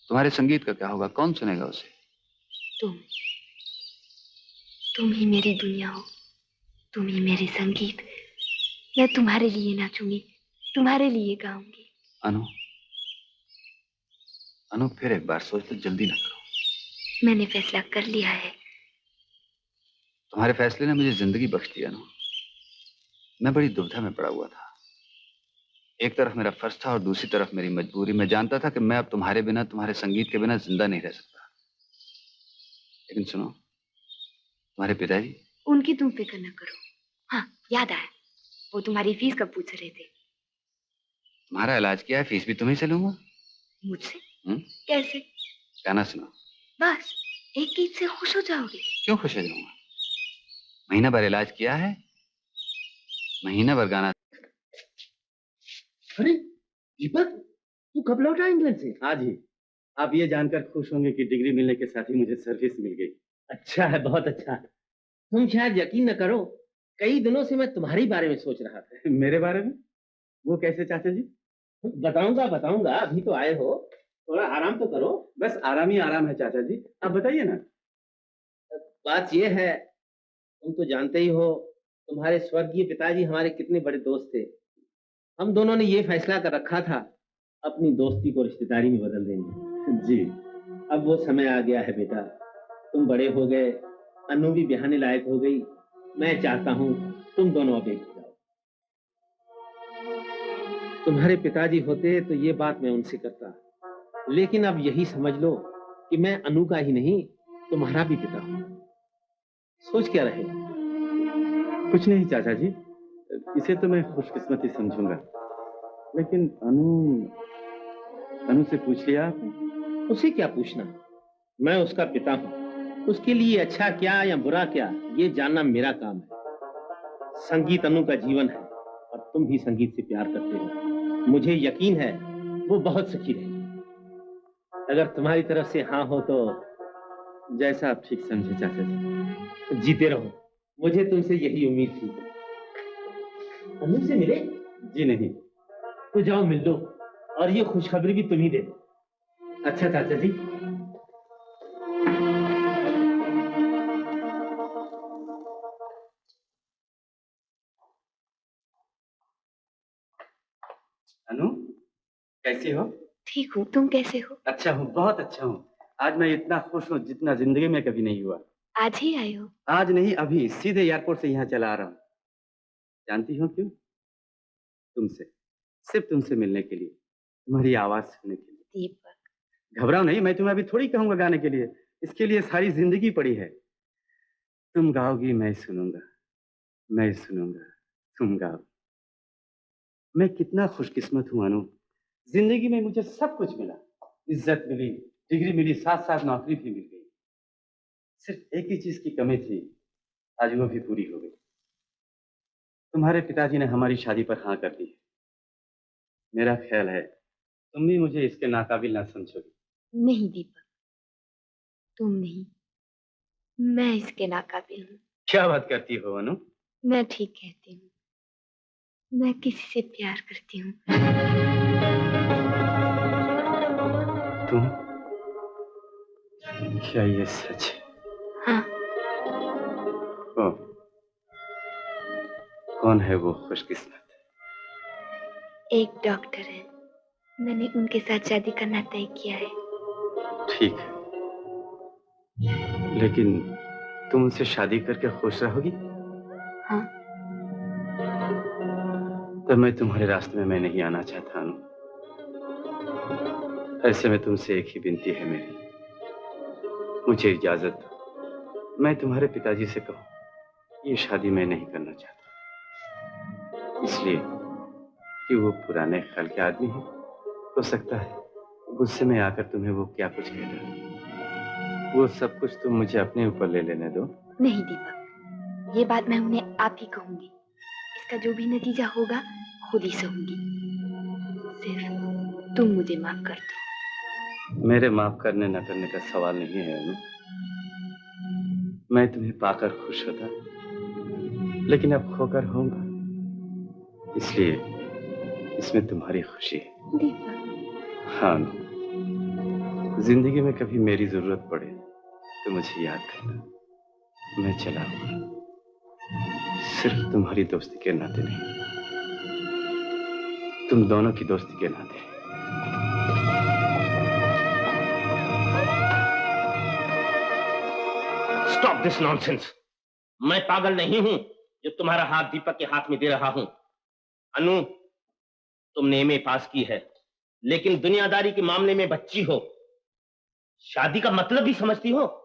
तुम्हारे संगीत का क्या होगा? कौन सुनेगा उसे? तुम ही मेरी दुनिया हो, तुम ही मेरी संगीत। मैं तुम्हारे लिए नाचूंगी, तुम्हारे लिए गाऊंगी। अनु, अनु फिर एक बार सोच लो, जल्दी ना करो। मैंने फैसला कर लिया है। तुम्हारे फैसले ने मुझे जिंदगी बख्श दी अनु। मैं बड़ी दुविधा में पड़ा हुआ था। एक तरफ मेरा फर्ज था और दूसरी तरफ मेरी मजबूरी। मैं जानता था कि मैं अब तुम्हारे बिना, तुम्हारे संगीत के बिना जिंदा नहीं रह सकता। लेकिन सुनो, तुम्हारे पिताजी? उनकी तुम फिक्र न करो। हाँ, याद आया, वो तुम्हारी फीस कब पूछ रहे थे। तुम्हारा इलाज किया है, फीस भी तुम्हीं से लूंगा। मुझसे? कैसे? गाना सुनो। बस एक गीत से खुश हो जाओगे? क्यों खुश हो जाऊंगा? महीना भर इलाज किया है, महीना भर गाना। अरे दीपक, तू कब लौटा इंग्लैंड से? आज ही। आप ये जानकर खुश होंगे कि डिग्री मिलने के साथ ही मुझे सर्विस मिल गई। अच्छा है, बहुत अच्छा। तुम शायद यकीन न करो, कई दिनों से मैं तुम्हारे बारे में सोच रहा था। मेरे बारे में? वो कैसे चाचा जी? बताऊंगा बताऊंगा, अभी तो आए हो, थोड़ा आराम तो करो। बस आराम ही आराम है चाचा जी, आप बताइए ना। बात ये है, तुम तो जानते ही हो तुम्हारे स्वर्गीय पिताजी हमारे कितने बड़े दोस्त थे। हम दोनों ने ये फैसला कर रखा था, अपनी दोस्ती को रिश्तेदारी में बदल देंगे। जी, अब वो समय आ गया है बेटा। तुम बड़े हो गए, अनु भी ब्याहने लायक हो गई। मैं चाहता हूँ तुम दोनों अब एक हो जाओ। तुम्हारे पिताजी होते तो ये बात मैं उनसे करता, लेकिन अब यही समझ लो कि मैं अनु का ही नहीं, तुम्हारा भी पिता हूँ। सोच क्या रहे? कुछ नहीं चाचा जी, इसे तो मैं खुशकिस्मती समझूंगा, लेकिन अनु से पूछ लिया आपने? उसे क्या पूछना, मैं उसका पिता हूँ। उसके लिए अच्छा क्या या बुरा क्या, ये जानना मेरा काम है। संगीत अनु का जीवन है और तुम भी संगीत से प्यार करते हो। मुझे यकीन है वो बहुत सुखी रहेगी। अगर तुम्हारी तरफ से हाँ हो तो जैसा आप ठीक समझे चाचा जी। जीते रहो, मुझे तुमसे यही उम्मीद थी। अनु से मिले? जी नहीं। तो जाओ मिल लो, और ये खुशखबरी भी तुम ही दे दो। अच्छा चाचा जी। अनु, कैसी हो? ठीक हूँ, तुम कैसे हो? अच्छा हूँ, बहुत अच्छा हूँ। आज मैं इतना खुश हूँ जितना जिंदगी में कभी नहीं हुआ। आज ही आए हो? आज नहीं, अभी सीधे एयरपोर्ट से यहाँ चला आ रहा हूँ। जानती हो क्यों? तुमसे, सिर्फ तुमसे मिलने के लिए, तुम्हारी आवाज सुनने के लिए। दीपक, घबराओ नहीं, मैं तुम्हें अभी थोड़ी कहूंगा गाने के लिए, इसके लिए सारी जिंदगी पड़ी है। तुम गाओगी, मैं सुनूंगा, मैं सुनूंगा, तुम गाओ। मैं कितना खुशकिस्मत हूँ अनु, जिंदगी में मुझे सब कुछ मिला। इज्जत मिली, डिग्री मिली, साथ साथ नौकरी भी मिल गई। सिर्फ एक ही चीज की कमी थी, आज वो भी पूरी हो गई। तुम्हारे पिताजी ने हमारी शादी पर हाँ कर दी। मेरा ख्याल है तुम भी मुझे इसके नाकाबिल ना समझोगी। नहीं दीपक, तुम नहीं, मैं इसके नाकाबिल हूँ। क्या बात करती हो अनु? मैं ठीक कहती हूँ, मैं किसी से प्यार करती हूँ। तुम? क्या ये सच है? हाँ। ओ, कौन है वो खुशकिस्मत? एक डॉक्टर है, मैंने उनके साथ शादी करना तय किया है। ठीक है, लेकिन तुम उनसे शादी करके खुश रहोगी? हाँ। तब मैं तुम्हारे रास्ते में मैं नहीं आना चाहता अनु। ऐसे में तुमसे एक ही विनती है मेरी, मुझे इजाजत दो, मैं तुम्हारे पिताजी से कहूँ ये शादी मैं नहीं करना चाहता, इसलिए कि वो पुराने ख्याल के आदमी हैं। हो सकता है गुस्से में आकर तुम्हें वो क्या कुछ कह रहे। वो सब कुछ तुम मुझे अपने ऊपर ले लेने दो। नहीं दीपक, ये बात मैं उन्हें आप ही कहूंगी। इसका जो भी नतीजा होगा खुद ही सहूंगी। सिर्फ तुम मुझे माफ कर दो। मेरे माफ करने न करने का सवाल नहीं है अनु। मैं तुम्हें पाकर खुश होता, लेकिन अब खोकर होऊंगा, इसलिए इसमें तुम्हारी खुशी है। दीपक। हाँ, जिंदगी में कभी मेरी जरूरत पड़े तो मुझे याद करना, मैं चला हूँ। सिर्फ तुम्हारी दोस्ती के नाते नहीं, तुम दोनों की दोस्ती के नाते। Stop this nonsense. मैं पागल नहीं हूं जो तुम्हारा हाथ दीपक के हाथ में दे रहा हूं। अनु, तुमने एमए पास की है, लेकिन दुनियादारी के मामले में बच्ची हो। शादी का मतलब भी समझती हो?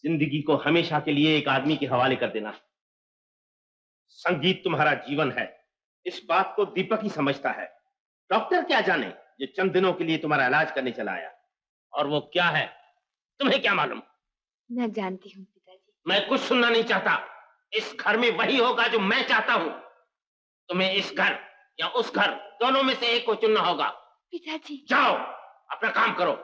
जिंदगी को हमेशा के लिए एक आदमी के हवाले कर देना। संगीत तुम्हारा जीवन है, इस बात को दीपक ही समझता है। डॉक्टर क्या जाने जो चंद दिनों के लिए तुम्हारा इलाज करने चला आया, और वो क्या है तुम्हें क्या मालूम? मैं जानती हूँ पिताजी। मैं कुछ सुनना नहीं चाहता। इस घर में वही होगा जो मैं चाहता हूँ। तुम्हें इस घर या उस घर, दोनों में से एक को चुनना होगा। पिताजी। जाओ अपना काम करो।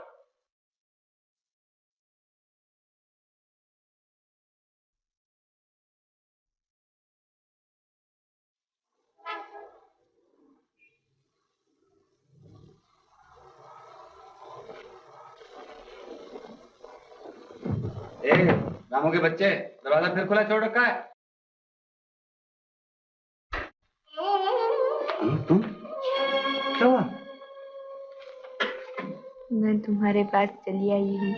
रामू के बच्चे, दरवाजा फिर खुला छोड़ रखा है। तुम क्या हुआ? मैं तुम्हारे पास चली आई हूँ,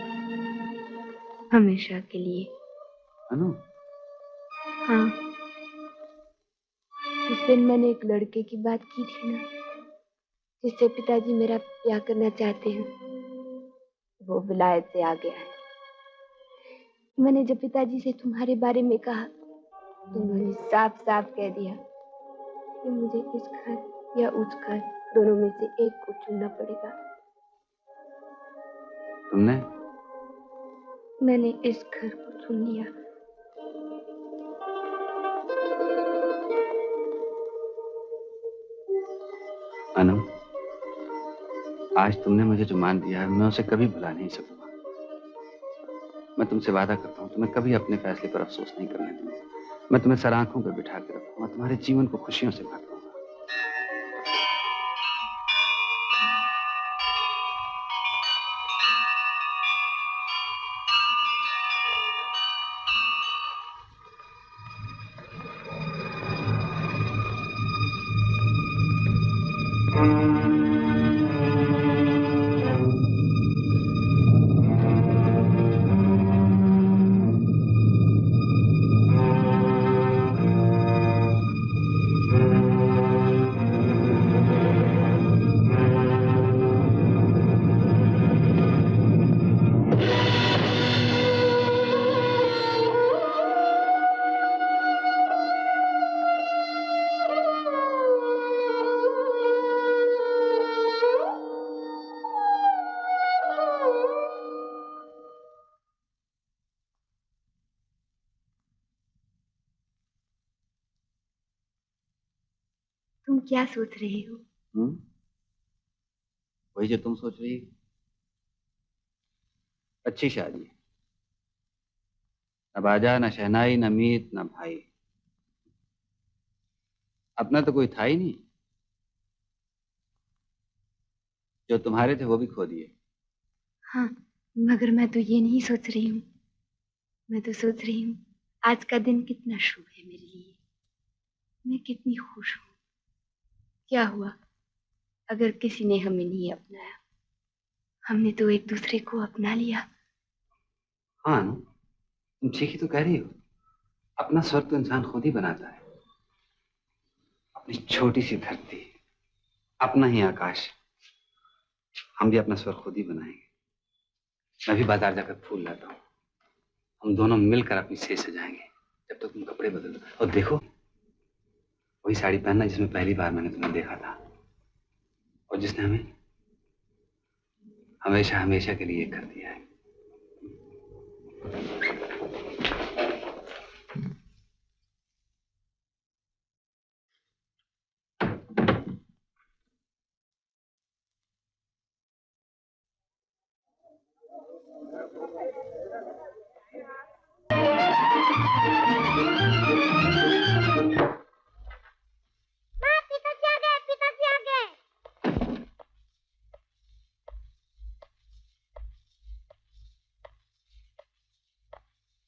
हमेशा के लिए। अनु? हाँ, उस दिन मैंने एक लड़के की बात की थी ना, जिससे पिताजी मेरा ब्याह करना चाहते हैं। वो विलायत से आ गया है। मैंने जब पिताजी से तुम्हारे बारे में कहा उन्होंने साफ साफ कह दिया कि मुझे इस घर या उस घर दोनों में से एक को चुनना पड़ेगा। तुमने? मैंने इस घर को चुन लिया। अनु, आज तुमने मुझे जो मान दिया है मैं उसे कभी भुला नहीं सकूंगा। मैं तुमसे वादा करता हूँ तुम्हें कभी अपने फैसले पर अफसोस नहीं करने दूंगा। मैं तुम्हें सर आंखों पर बिठा के रखूंगा, तुम्हारे जीवन को खुशियों से भर दूंगा। तुम क्या सोच रहे हो? वही जो तुम सोच रही हो। अच्छी शादी, न बाजा न शहनाई न मीत न भाई। अपना तो कोई था ही नहीं। जो तुम्हारे थे वो भी खो दिए। हाँ, मगर मैं तो ये नहीं सोच रही हूँ। मैं तो सोच रही हूँ आज का दिन कितना शुभ है मेरे लिए। मैं कितनी खुश हूँ। क्या हुआ अगर किसी ने हमें नहीं अपनाया? हमने तो एक दूसरे को अपना लिया। हाँ, तुम ठीक ही तो कह रही हो। अपना स्वर्ग तो इंसान खुद ही बनाता है। अपनी छोटी सी धरती, अपना ही आकाश। हम भी अपना स्वर्ग खुद ही बनाएंगे। मैं भी बाजार जाकर फूल लाता हूँ। हम दोनों मिलकर अपनी सेज सजाएंगे जब तक तुम कपड़े बदल दो। और देखो, वही साड़ी पहनना जिसमें पहली बार मैंने तुम्हें देखा था और जिसने हमें हमेशा हमेशा के लिए एक कर दिया है।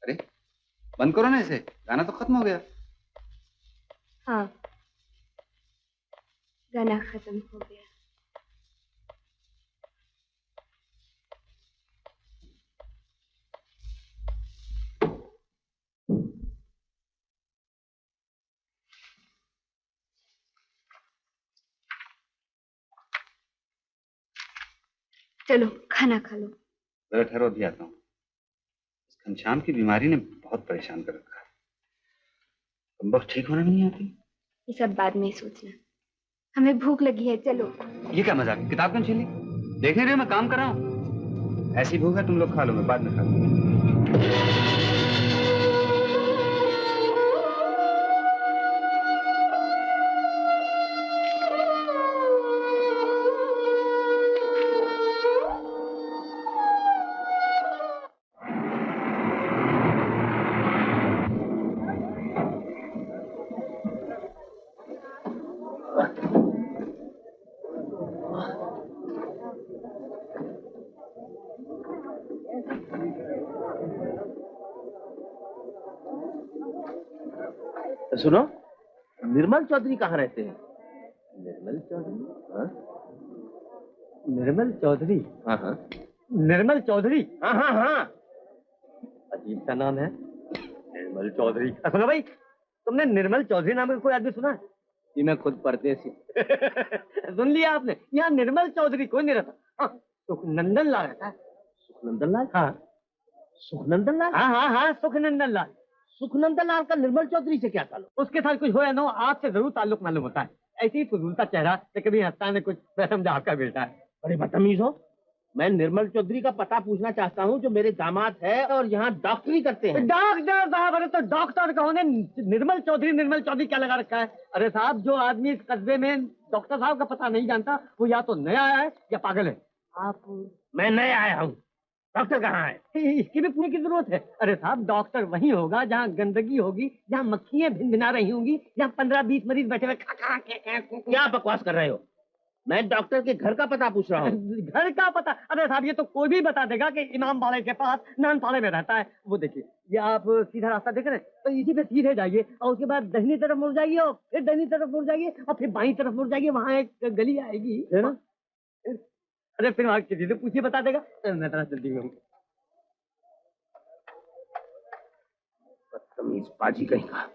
अरे बंद करो ना इसे, गाना तो खत्म हो गया। हाँ, गाना खत्म हो गया। चलो खाना खा लो। जरा ठहरो, अभी आता हूँ। इस घनश्याम की बीमारी ने बहुत परेशान कर रखा है। तुम बस ठीक होने में नहीं आती। ये सब बाद में सोचना। हमें भूख लगी है, चलो। ये क्या मजाक? किताब क्यों छीनी? देख नहीं रहे मैं काम कर रहा हूँ। ऐसी भूख है तुम लोग खा लो, मैं बाद में खा लूंगा। सुनो, निर्मल चौधरी कहाँ रहते हैं? निर्मल चौधरी? हाँ निर्मल चौधरी? हाँ हाँ। निर्मल चौधरी? हाँ हाँ हाँ। अजीब सा नाम है, निर्मल चौधरी। सुनो भाई, तुमने निर्मल चौधरी नाम का कोई आदमी सुना है? जी मैं खुद परदेसी। सुन लिया आपने? यहाँ निर्मल चौधरी कोई नहीं रहता। हाँ, सुखनंदन लाल रहता है। सुखनंदन लाल? हाँ। सुखनंदन लाल? हाँ हाँ हाँ, सुखनंदन लाल। सुखनंदन लाल का निर्मल चौधरी से क्या ताल्लुक? उसके साथ कुछ हो या ना हो, आपसे जरूर ताल्लुक मालूम होता है। ऐसे ही फजूल का चेहरा तो कभी हंसता ने कुछ रसम जहाँ का बेटा है। बड़े बदतमीज हो। मैं निर्मल चौधरी का पता पूछना चाहता हूँ, जो मेरे दामाद है और यहाँ डॉक्टरी करते हैं। डॉक्टर साहब, अरे तो डॉक्टर कहो ने, निर्मल चौधरी क्या लगा रखा है? अरे साहब, जो आदमी इस कस्बे में डॉक्टर साहब का पता नहीं जानता, वो या तो नया है या पागल है। आप? मैं नया आया हूँ। डॉक्टर कहाँ है? इसकी भी पूरी की जरूरत है। अरे साहब, डॉक्टर वहीं होगा जहाँ गंदगी होगी, जहाँ मक्खियां भिनभिना रही होंगी, जहाँ 15-20 मरीज बैठे हुए क्या बकवास कर रहे हो? मैं डॉक्टर के घर का पता पूछ रहा हूँ। घर का पता? अरे साहब, ये तो कोई भी बता देगा कि इमाम बाड़े के पास नानपाड़े में रहता है। वो देखिए, ये आप सीधा रास्ता देख रहे हैं, तो इसी पे सीधे जाइए और उसके बाद दाहिनी तरफ मुड़ जाइए और फिर दाहिनी तरफ मुड़ जाइए और फिर बाईं तरफ मुड़ जाइए। वहाँ एक गली आएगी, है ना? अरे फिर वहाँ किसी से पूछिए, बता देगा। मैं तरह जल्दी में हूँ। बदतमीज पाजी कहीं का।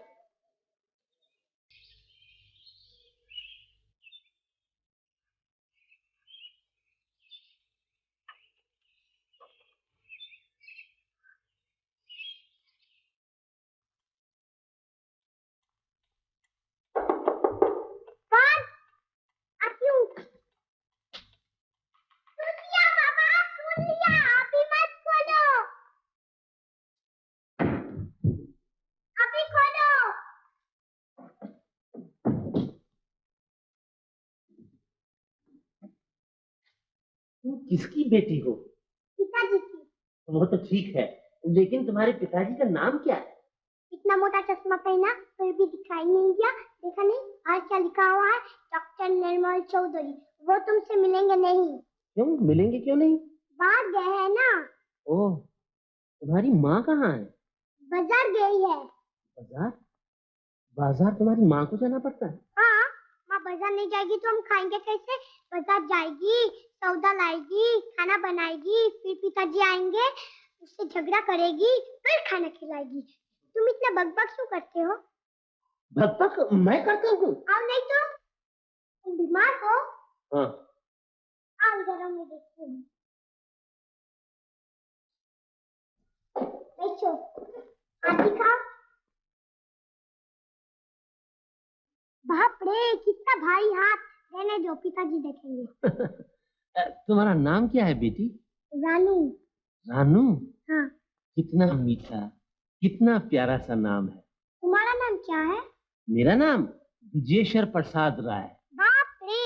किसकी बेटी हो? पिताजी की। वो तो ठीक है, लेकिन तुम्हारे पिताजी का नाम क्या है? इतना मोटा चश्मा पहना फिर भी दिखाई नहीं दिया। देखा नहीं आज क्या लिखा हुआ है? डॉक्टर निर्मल चौधरी। वो तुमसे मिलेंगे नहीं। क्यों मिलेंगे? क्यों नहीं? बाहर गए हैं ना। ओह, तुम्हारी माँ कहाँ है? बाजार गई है। बाजार? बाजार तुम्हारी माँ को जाना पड़ता है? हाँ, माँ बाजार नहीं जाएगी तो हम खाएंगे कैसे? बाजार जाएगी, सौदा लाएगी, खाना बनाएगी, फिर पिताजी आएंगे, उससे झगड़ा करेगी, फिर खाना खिलाएगी। तुम इतना बकबक क्यों करते हो? बकबक मैं करता हूँ? आओ नहीं तो। तुम बीमार हो? हाँ। आओ जरा, मैं देखती हूँ। बैठो, हाथ दिखाओ। बाप रे, कितना भारी हाथ। रहने दो, पिताजी देखेंगे। तुम्हारा नाम क्या है बेटी? रानू। रानू? हाँ। कितना मीठा, कितना प्यारा सा नाम है। तुम्हारा नाम क्या है? मेरा नाम विजेश्वर प्रसाद राय। बाप रे,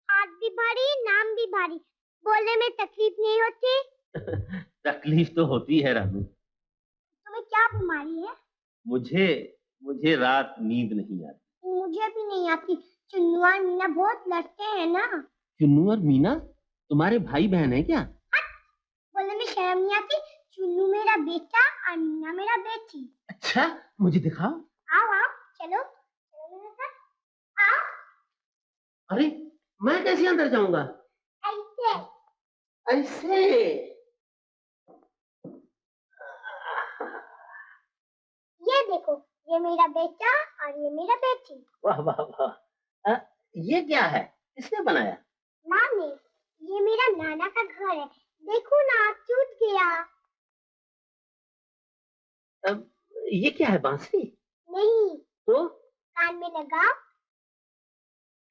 हाथ भी भारी, नाम भी भारी। बोलने में तकलीफ नहीं होती? तकलीफ तो होती है रानू। तुम्हें क्या बीमारी है? मुझे रात नींद नहीं आती। मुझे भी नहीं आती। चुन्नू और मीना बहुत लड़ते हैं ना। चुन्नू और मीना तुम्हारे भाई बहन है क्या? बोलने में शर्म नहीं आती? चुन्नू मेरा बेटा और मीना मेरा बेटी। अच्छा, मुझे दिखाओ। आओ आओ, चलो चलो मेरे साथ। आओ। अरे मैं कैसे अंदर जाऊंगा? ऐसे ऐसे? ये देखो, ये मेरा बेटा और ये मेरा बेटी। वाह वाह वाह। ये क्या है? किसने बनाया? माँ ने। ये मेरा नाना का घर है। देखो ना, टूट गया। ये क्या है? बांसुरी? नहीं। तो? कान में लगाओ,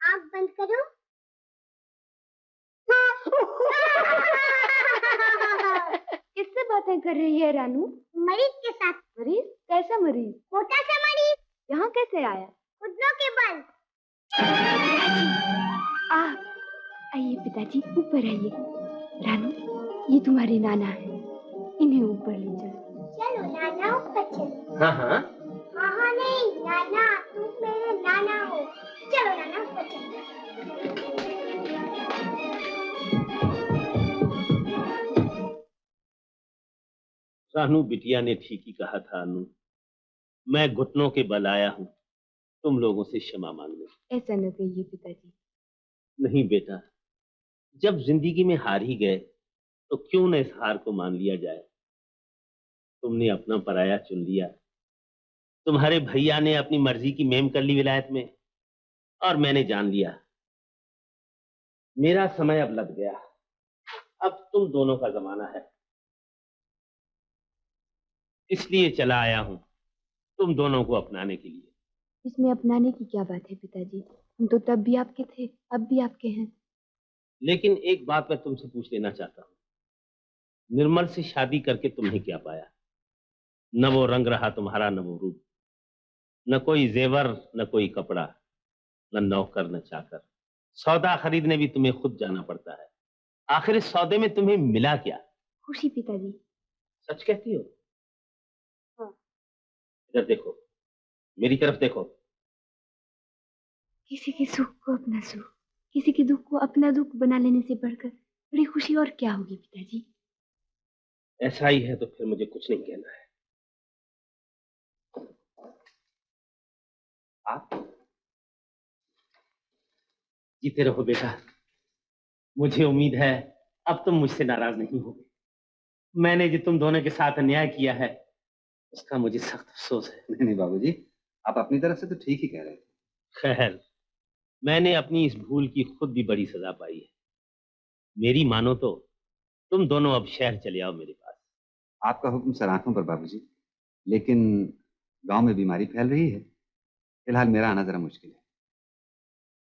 आँख बंद करो। किससे बातें कर रही है रानू? मरीज के साथ। मरीज? कैसा मरीज? मोटा सा मरीज। यहाँ कैसे आया? घुटनों के बल। आइए पिताजी, ऊपर आइए। रानू, ये तुम्हारे नाना है, इन्हें ऊपर ले चलो। चलो नाना, ऊपर चलो। हाँ हाँ। हाँ हाँ नहीं, नाना, तुम मेरे नाना हो। चलो नाना, ऊपर चलो। रानू बिटिया ने ठीक ही कहा था अनु। मैं घुटनों के बल आया हूँ तुम लोगों से क्षमा मांगने। ऐसा न कहिए पिताजी। नहीं बेटा, जब जिंदगी में हार ही गए तो क्यों न इस हार को मान लिया जाए। तुमने अपना पराया चुन लिया। तुम्हारे भैया ने अपनी मर्जी की मेम कर ली विलायत में, और मैंने जान लिया मेरा समय अब लग गया। अब तुम दोनों का जमाना है, इसलिए चला आया हूं तुम दोनों को अपनाने के लिए। इसमें अपनाने की क्या बात है पिताजी? हम तो तब भी आपके थे, अब भी आपके हैं। लेकिन एक बात मैं तुमसे पूछ लेना चाहता हूँ, निर्मल से शादी करके तुमने क्या पाया? न वो रंग रहा तुम्हारा, न वो रूप, न कोई जेवर, न कोई कपड़ा, न नौकर न चाकर। सौदा खरीदने भी तुम्हें खुद जाना पड़ता है। आखिर इस सौदे में तुम्हें मिला क्या? खुशी पिताजी। सच कहती हो? हाँ। इधर देखो, मेरी तरफ देखो। किसी के सुख को अपना सुख, किसी के दुख को अपना दुख बना लेने से बढ़कर बड़ी खुशी और क्या होगी पिताजी? ऐसा ही है तो फिर मुझे कुछ नहीं कहना है। आप जीते रहो बेटा। मुझे उम्मीद है अब तुम मुझसे नाराज नहीं होगे। मैंने जो तुम दोनों के साथ अन्याय किया है उसका मुझे सख्त अफसोस है। नहीं बाबूजी, आप अपनी तरफ से तो ठीक ही कह रहे थे। खैर, मैंने अपनी इस भूल की खुद भी बड़ी सजा पाई है। मेरी मानो तो तुम दोनों अब शहर चले आओ मेरे पास। आपका हुक्म सर आंखों पर बाबूजी, लेकिन गांव में बीमारी फैल रही है। फिलहाल मेरा आना जरा मुश्किल है।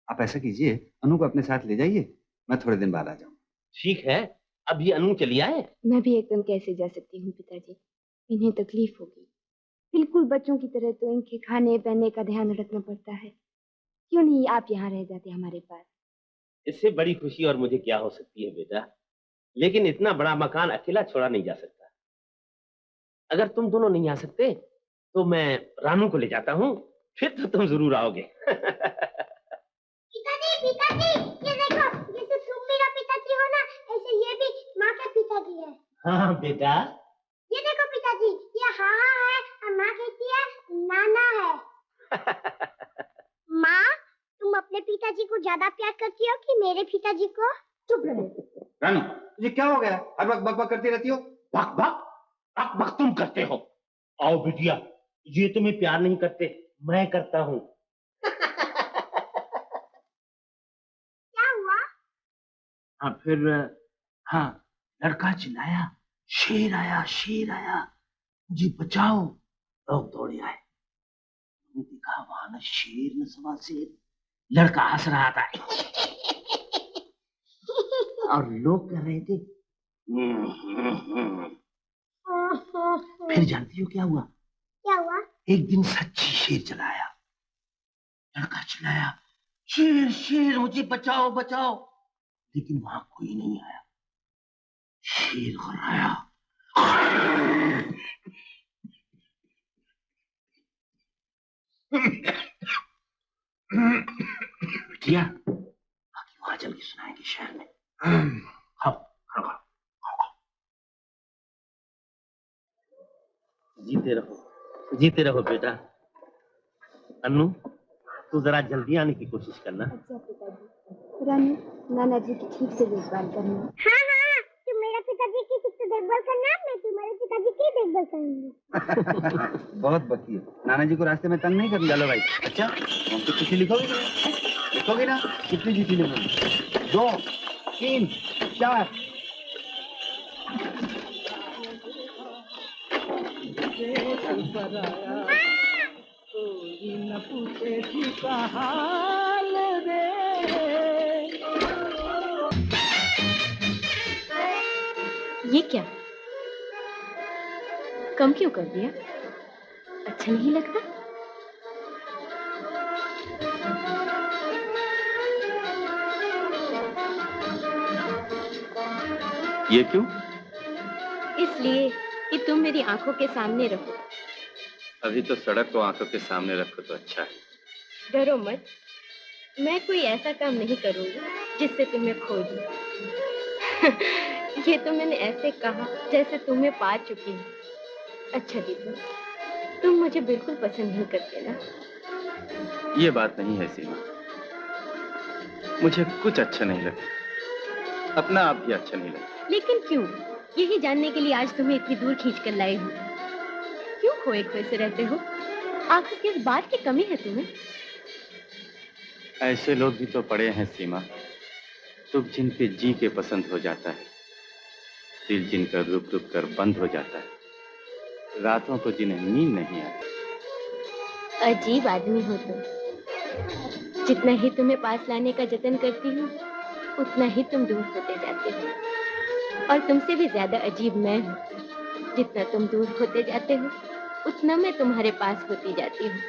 आप ऐसा कीजिए, अनु को अपने साथ ले जाइए, मैं थोड़े दिन बाद आ जाऊंगा। ठीक है, अभी अनु चली आए। मैं भी एकदम कैसे जा सकती हूँ पिताजी? इन्हें तकलीफ होगी। बिल्कुल बच्चों की तरह तो इनके खाने पहने का ध्यान रखना पड़ता है। क्यों नहीं आप यहाँ रह जाते हमारे पास? इससे बड़ी खुशी और मुझे क्या हो सकती है बेटा। लेकिन इतना बड़ा मकान अकेला छोड़ा नहीं जा सकता। अगर तुम दोनों नहीं आ सकते तो मैं रानू को ले जाता हूँ, फिर तो तुम जरूर आओगे। पिताजी, ये देखो, जैसे तुम मेरा पिताजी हो ना, ऐसे ये भी माँ का पिताजी है। हाँ बेटा। ये देखो पिताजी, ये हाँ है और माँ कहती है नाना है। माँ, तुम अपने पिताजी को ज्यादा प्यार करती हो कि मेरे पिताजी को? चुप रहो। रानू, तुझे क्या हो गया? हर वक्त बक करती रहती हो। बक बक बक बक तुम करते हो। आओ बिटिया, ये तुम्हें प्यार नहीं करते, मैं करता हूँ। क्या हुआ? हाँ फिर, हाँ, लड़का चिल्लाया, शेर आया, शेर आया, मुझे बचाओ। लोग दौड़े आए, मैंने देखा वहां न शेर न सवा शेर। लड़का हंस रहा था और लोग कह रहे थे। फिर जानती हो क्या हुआ? क्या हुआ? एक दिन सच्ची शेर चलाया। लड़का चिल्लाया, शेर शेर मुझे बचाओ बचाओ, लेकिन वहां कोई नहीं आया। शेर घबराया, बिटिया बाकी वहां चल के सुनाएंगे शहर में। खाओ खाओ खाओ। जीते रहो बेटा। अनु, तू जरा जल्दी आने की कोशिश करना। अच्छा पिताजी। रानू, नाना जी की ठीक से देखभाल करना। हाँ हाँ, तुम मेरे पिताजी की ठीक से देखभाल करना, मैं तुम्हारे पिताजी की देखभाल करूंगी। बहुत बकी है। नाना जी को रास्ते में तंग नहीं करूंगा। लो भाई। अच्छा, हम तो चिट्ठी लिखोगे ना? कितनी चिट्ठी लिखोगे? 2, 3, 4। कोई न पूछे का हाल रे। ये क्या? कम क्यों कर दिया? अच्छा नहीं लगता? ये क्यों? इसलिए कि तुम मेरी आंखों के सामने रहो। अभी तो सड़क को आंखों के सामने रखो तो अच्छा है। डरो मत, मैं कोई ऐसा काम नहीं करूंगी जिससे तुम्हें खो दूं। ये तो मैंने ऐसे कहा जैसे तुम्हें पा चुकी हूँ। अच्छा दीपू, तुम मुझे बिल्कुल पसंद नहीं करते ना? ये बात नहीं है सीमा, मुझे कुछ अच्छा नहीं लगता, अपना आप भी अच्छा नहीं लगता। लेकिन क्यों? यही जानने के लिए आज तुम्हें इतनी दूर खींच कर लाई हूँ। क्यों खोए खोए से रहते हो? आखिर किस बात की कमी है तुम्हें? ऐसे लोग भी तो पड़े हैं सीमा, सुख जिनके जी के पसंद हो जाता है, दिल जिनका रुक रुक कर बंद हो जाता है, रातों को जिन्हें नींद नहीं आती। अजीब आदमी हो तुम। जितना ही तुम्हें पास लाने का जतन करती हूँ, उतना ही तुम दूर होते जाते हो। और तुमसे भी ज्यादा अजीब मैं हूँ। जितना तुम दूर होते जाते हो, उतना मैं तुम्हारे पास होती जाती हूँ।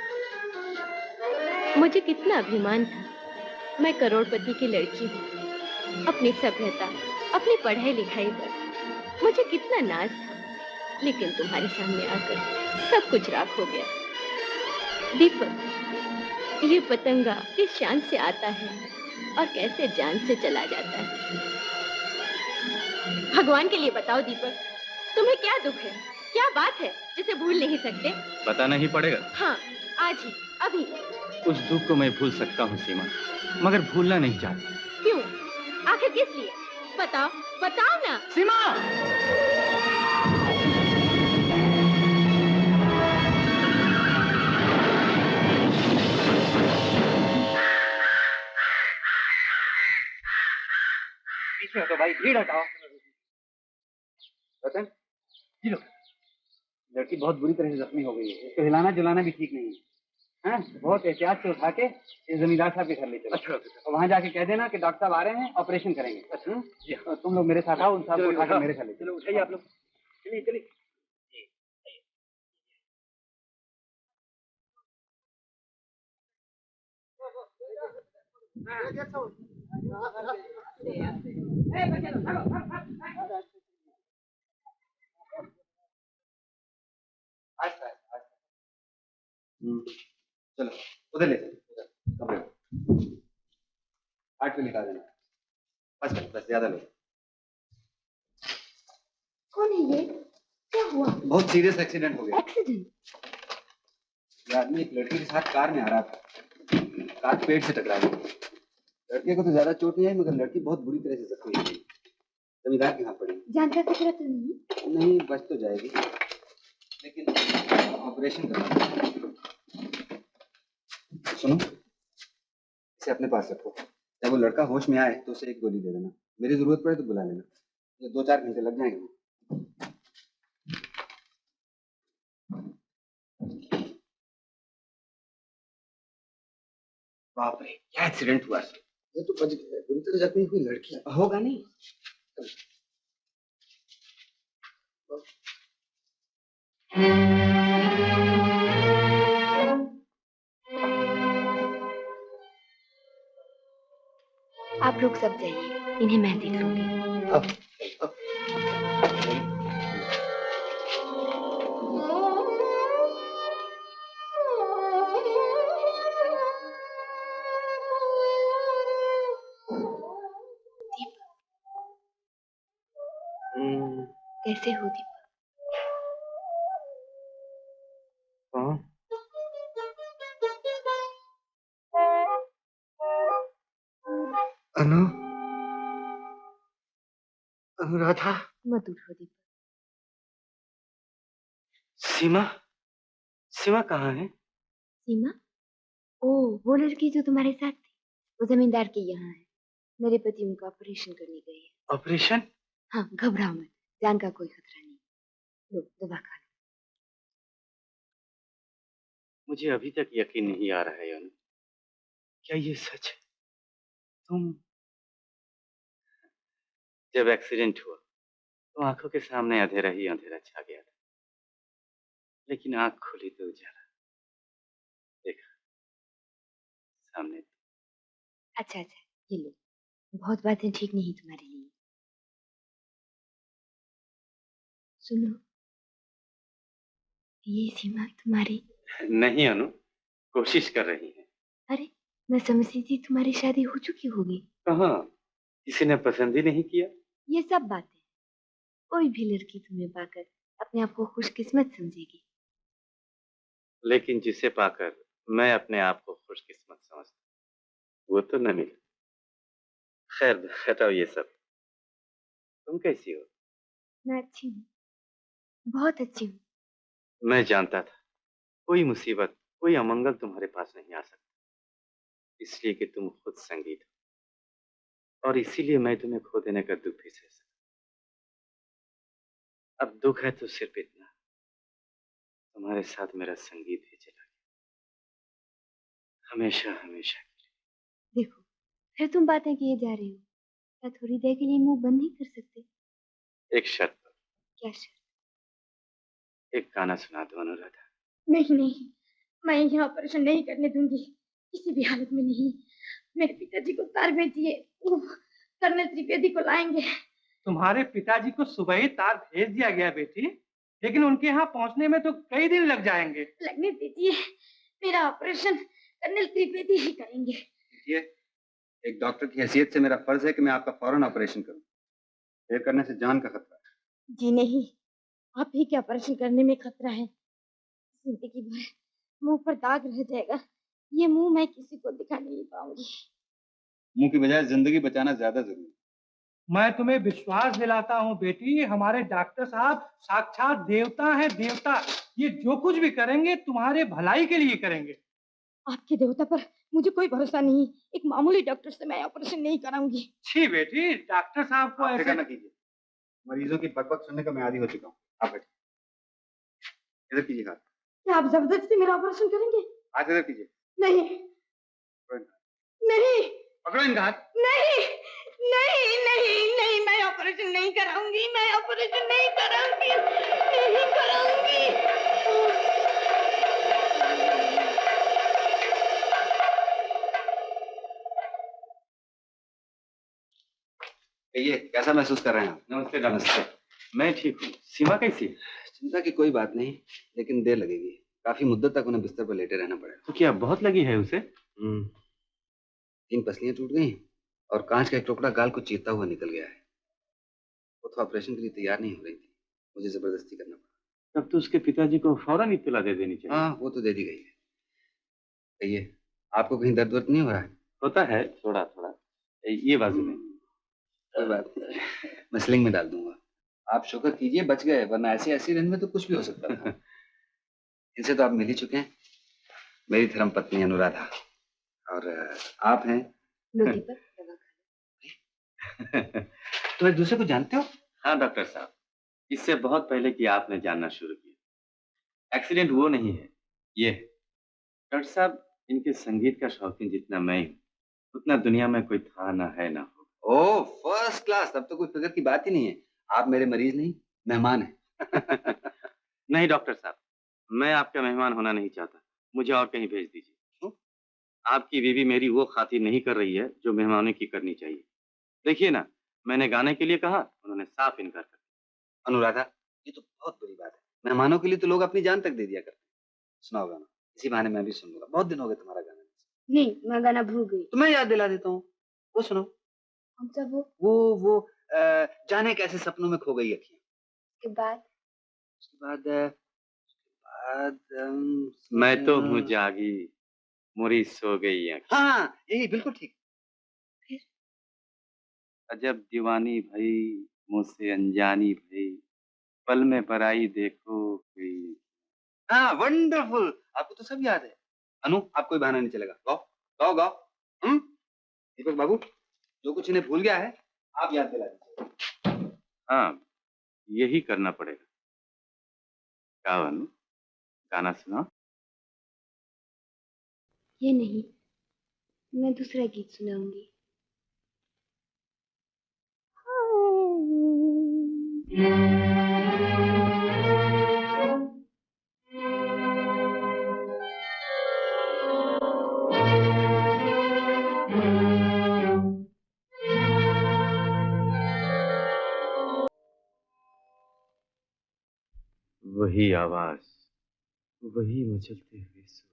मुझे कितना अभिमान था, मैं करोड़पति की लड़की हूँ। अपनी सभ्यता, अपनी पढ़ाई लिखाई पर मुझे कितना नाज था, लेकिन तुम्हारे सामने आकर सब कुछ राख हो गया। दीपक, ये पतंगा किस शान से आता है और कैसे जान से चला जाता है। भगवान के लिए बताओ दीपक, तुम्हें क्या दुख है, क्या बात है जिसे भूल नहीं सकते? बताना ही पड़ेगा। हाँ, आज ही, अभी। उस दुख को मैं भूल सकता हूँ सीमा, मगर भूलना नहीं चाहता। क्यों? आखिर किस लिए? बताओ, बताओ ना। सीमा! पीछे हटो भाई, भीड़ हटाओ। रतन, जी लो। लड़की बहुत बुरी तरह से जख्मी हो गई है, इसको हिलाना जुलाना भी ठीक नहीं है। हाँ, बहुत एहतियात से उठा के इस जमींदार साहब के घर ले चलो। अच्छा, और वहाँ जाके कह देना कि डॉक्टर साहब आ रहे हैं, ऑपरेशन करेंगे। अच्छा जी, तुम लोग मेरे साथ आओ, उन साहब को उठा के मेरे घर ले चलो। उठाइए आप लोग, चलिए चलिए। चलो उधर ले चलो, कमरे में। 8 पे निकाल देना। बस ज्यादा लो। कौन है ये? क्या हुआ? बहुत सीरियस एक्सीडेंट हो गया। एक्सीडेंट? ये आदमी एक लड़की के साथ कार में आ रहा था, कार पेड़ से टकरा गई। लड़के को तो ज्यादा चोट नहीं आई, मगर लड़की बहुत बुरी तरह से जख्मी हो गई। जमींदार के यहाँ पड़ी। जान का खतरा तो नहीं? नहीं, बच तो जाएगी, लेकिन ऑपरेशन करना है। सुनो, इसे अपने पास रखो। जब वो लड़का होश में आए तो उसे एक गोली दे देना। मेरी जरूरत पड़े तो बुला लेना। ये 2-4 घंटे लग जाएंगे। बाप रे, क्या एक्सीडेंट हुआ? ये तो बच गया। बुरी तरह जख्मी हुई लड़की होगा नहीं। आप लोग सब जाइए, इन्हें मैं देख लूंगी। कैसे हो दीपक? अनु, अनुराधा। मत उठो दीपक। सीमा, सीमा कहाँ है? सीमा? ओ, वो लड़की जो तुम्हारे साथ थी, वो जमींदार के यहाँ है। मेरे पति उनका ऑपरेशन करने गए हैं। ऑपरेशन? हाँ, घबराओ मत, जान का कोई खतरा नहीं। लो, दवा खा लो। मुझे अभी तक यकीन नहीं आ रहा है अनु, क्या ये सच है? तुम जब एक्सीडेंट हुआ तो आंखों के सामने अंधेरा ही अंधेरा छा गया था, लेकिन आंख खुली तो उजाला देखा सामने। अच्छा अच्छा, ये लो। बहुत बातें ठीक नहीं तुम्हारे लिए। सुनो, ये सीमा तुम्हारी? नहीं अनु, कोशिश कर रही है। अरे, मैं समझती थी तुम्हारी शादी हो चुकी होगी। कहाँ, किसी ने पसंद ही नहीं किया। ये सब बातें, कोई भी लड़की तुम्हें पाकर अपने आप को खुशकिस्मत समझेगी। लेकिन जिसे पाकर मैं अपने आप को खुशकिस्मत समझता, वो तो न मिला। खैर हटाओ ये सब। तुम कैसी हो? मैं अच्छी हूँ, बहुत अच्छी हूँ। मैं जानता था कोई मुसीबत, कोई अमंगल तुम्हारे पास नहीं आ सकता, इसलिए कि तुम खुद संगीत हो, और इसीलिए मैं तुम्हें खो देने का दुख भी सह सकता। अब दुख है तो सिर्फ इतना, तुम्हारे साथ मेरा संगीत भी चला गया। हमेशा हमेशा। देखो, फिर तुम बातें किए जा रही हो। क्या थोड़ी देर के लिए मुंह बंद नहीं कर सकते? एक शर्त पर, क्या शर्त? एक गाना सुना दो अनुराधा। नहीं नहीं, मैं यहाँ ऑपरेशन नहीं करने दूंगी, किसी भी हालत में नहीं। मेरे पिताजी को तार भेजिए, वो कर्नल त्रिवेदी को लाएंगे। तुम्हारे पिताजी को सुबह ही तार भेज दिया गया बेटी, लेकिन उनके यहाँ पहुँचने में तो कई दिन लग जाएंगे। लगने दीजिए, मेरा ऑपरेशन कर्नल त्रिवेदी ही करेंगे। देखिए, एक डॉक्टर की हैसियत से मेरा फर्ज है कि मैं आपका फौरन ऑपरेशन करूं। देर करने से जान का खतरा है। जी नहीं, आप ही के ऑपरेशन करने में खतरा है। जिंदगी भर मुंह पर दाग रह जाएगा। ये मुंह मैं किसी को दिखा नहीं पाऊंगी। मुंह की बजाय जिंदगी बचाना ज्यादा जरूरी है। मैं तुम्हें विश्वास दिलाता हूँ बेटी, हमारे डॉक्टर साहब साक्षात देवता हैं, देवता। ये जो कुछ भी करेंगे तुम्हारे भलाई के लिए करेंगे। आपके देवता पर मुझे कोई भरोसा नहीं। एक मामूली डॉक्टर से मैं ऑपरेशन नहीं कराऊंगी। छी बेटी, डॉक्टर साहब को ऐसे ना कीजिए। मरीजों की बकबक सुनने का मैं आदी हो चुका हूँ। आप बैठिए। इधर कीजिए हाथ। क्या आप जबरदस्ती मेरा ऑपरेशन करेंगे? हाथ इधर कीजिए। नहीं नहीं, पकड़ो इनका हाथ। नहीं नहीं नहीं नहीं, मैं ऑपरेशन नहीं कराऊंगी, मैं ऑपरेशन नहीं कराऊंगी, नहीं कराऊंगी। कहिए, कैसा महसूस कर रहे हैं आप? नमस्ते नमस्ते। मैं ठीक हूँ। सीमा कैसी है? चिंता की कोई बात नहीं, लेकिन देर लगेगी। काफी मुद्दत तक उन्हें बिस्तर पर लेटे रहना पड़ेगा। तो क्या बहुत लगी है उसे? 3 पसलियां टूट गई और कांच का एक टुकड़ा गाल को चीरता हुआ निकल गया है। वो तो ऑपरेशन के लिए तैयार नहीं हो रही थी, मुझे जबरदस्ती करना पड़ा। तब तो उसके पिताजी को फौरन इत्तला दे देनी चाहिए। हाँ, वो तो दे दी गई है। कहिए, आपको कहीं दर्द वर्द नहीं हो रहा है? होता है थोड़ा थोड़ा, ये बाजू में। कोई बात नहीं, मैं स्लिंग में डाल दूंगा। आप शुक्र कीजिए बच गए, वरना ऐसे एक्सीडेंट में तो कुछ भी हो सकता था। इनसे तो आप मिल ही चुके हैं, मेरी धर्म पत्नी अनुराधा, और आप हैं तो एक दूसरे को जानते हो? हाँ डॉक्टर साहब, इससे बहुत पहले कि आपने जानना शुरू किया। एक्सीडेंट वो नहीं है, ये है। डॉक्टर साहब, इनके संगीत का शौकीन जितना मैं हूँ, उतना दुनिया में कोई था ना है ना हो। ओह, फर्स्ट क्लास। तब तो कोई फिक्र की बात ही नहीं है। आप मेरे मरीज नहीं, मेहमान हैं। नहीं डॉक्टर साहब, मैं आपका मेहमान होना नहीं चाहता। मुझे और कहीं भेज दीजिए। क्यों? आपकी बीवी मेरी वो खातिर नहीं कर रही है जो मेहमानों की करनी चाहिए। देखिए ना, मैंने गाने के लिए कहा, उन्होंने साफ इनकार कर दिया। अनुराधा, ये तो बहुत बुरी बात है। मेहमानों के लिए तो लोग अपनी जान तक दे दिया करते हैं। सुनाओ गाना, इसी बहाने मैं भी सुन लूंगा। बहुत दिन हो गए तुम्हारा गाना। नहीं, मैं गाना भूल गई। तो मैं याद दिला देता हूँ, वो सुनो। कौन सा? वो जाने कैसे सपनों में खो गई अखियां। उसके बाद मैं तो हूँ जागी, मोरी सो गई आँखें। हाँ, यही बिल्कुल ठीक। अजब दीवानी भई, मुझसे अनजानी भई, पल में पराई देखो कोई। हाँ, वंडरफुल। आपको तो सब याद है। अनु, आपको कोई बहाना नहीं चलेगा। गाओ गाओ गाओ। दीपक बाबू, जो कुछ इन्हें भूल गया है, आप याद दिला दीजिए। हाँ, यही करना पड़ेगा। गाओ अनु, गाना सुनाओ। ये नहीं, मैं दूसरा गीत सुनाऊंगी। वही आवाज, वही मचलते हुए सुर।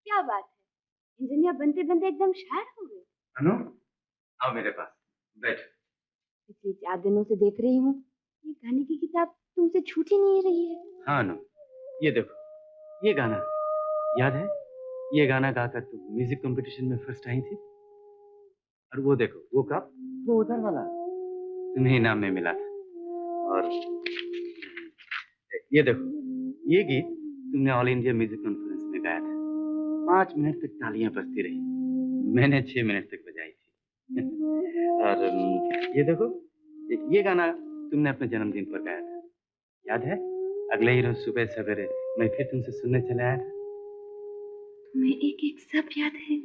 क्या बात है, इंजीनियर बनते बनते एकदम शायर हो गए। अनु, आओ मेरे पास, बैठ। पिछले 4 दिनों से देख रही हूँ, ये गाने की किताब तुमसे छूट ही नहीं रही है। हाँ अनु, ये देखो, ये गाना, याद है? ये गाना गाकर तुम म्यूजिक कंपटीशन में फर्स्ट आई थी। और वो देखो, वो कप, वो उधर वाला तुम्हें इनाम में मिला था। और ये देखो, ये गीत तुमने ऑल इंडिया म्यूजिक कॉन्फ्रेंस में गाया था। 5 मिनट तक तालियां बजती रही, मैंने 6 मिनट तक बजाई थी। और ये देखो, ये गाना तुमने अपने जन्मदिन पर गाया था, याद है? अगले ही रोज सुबह सवेरे मैं फिर तुमसे सुनने चले आया था। तुम्हें एक एक सब याद है?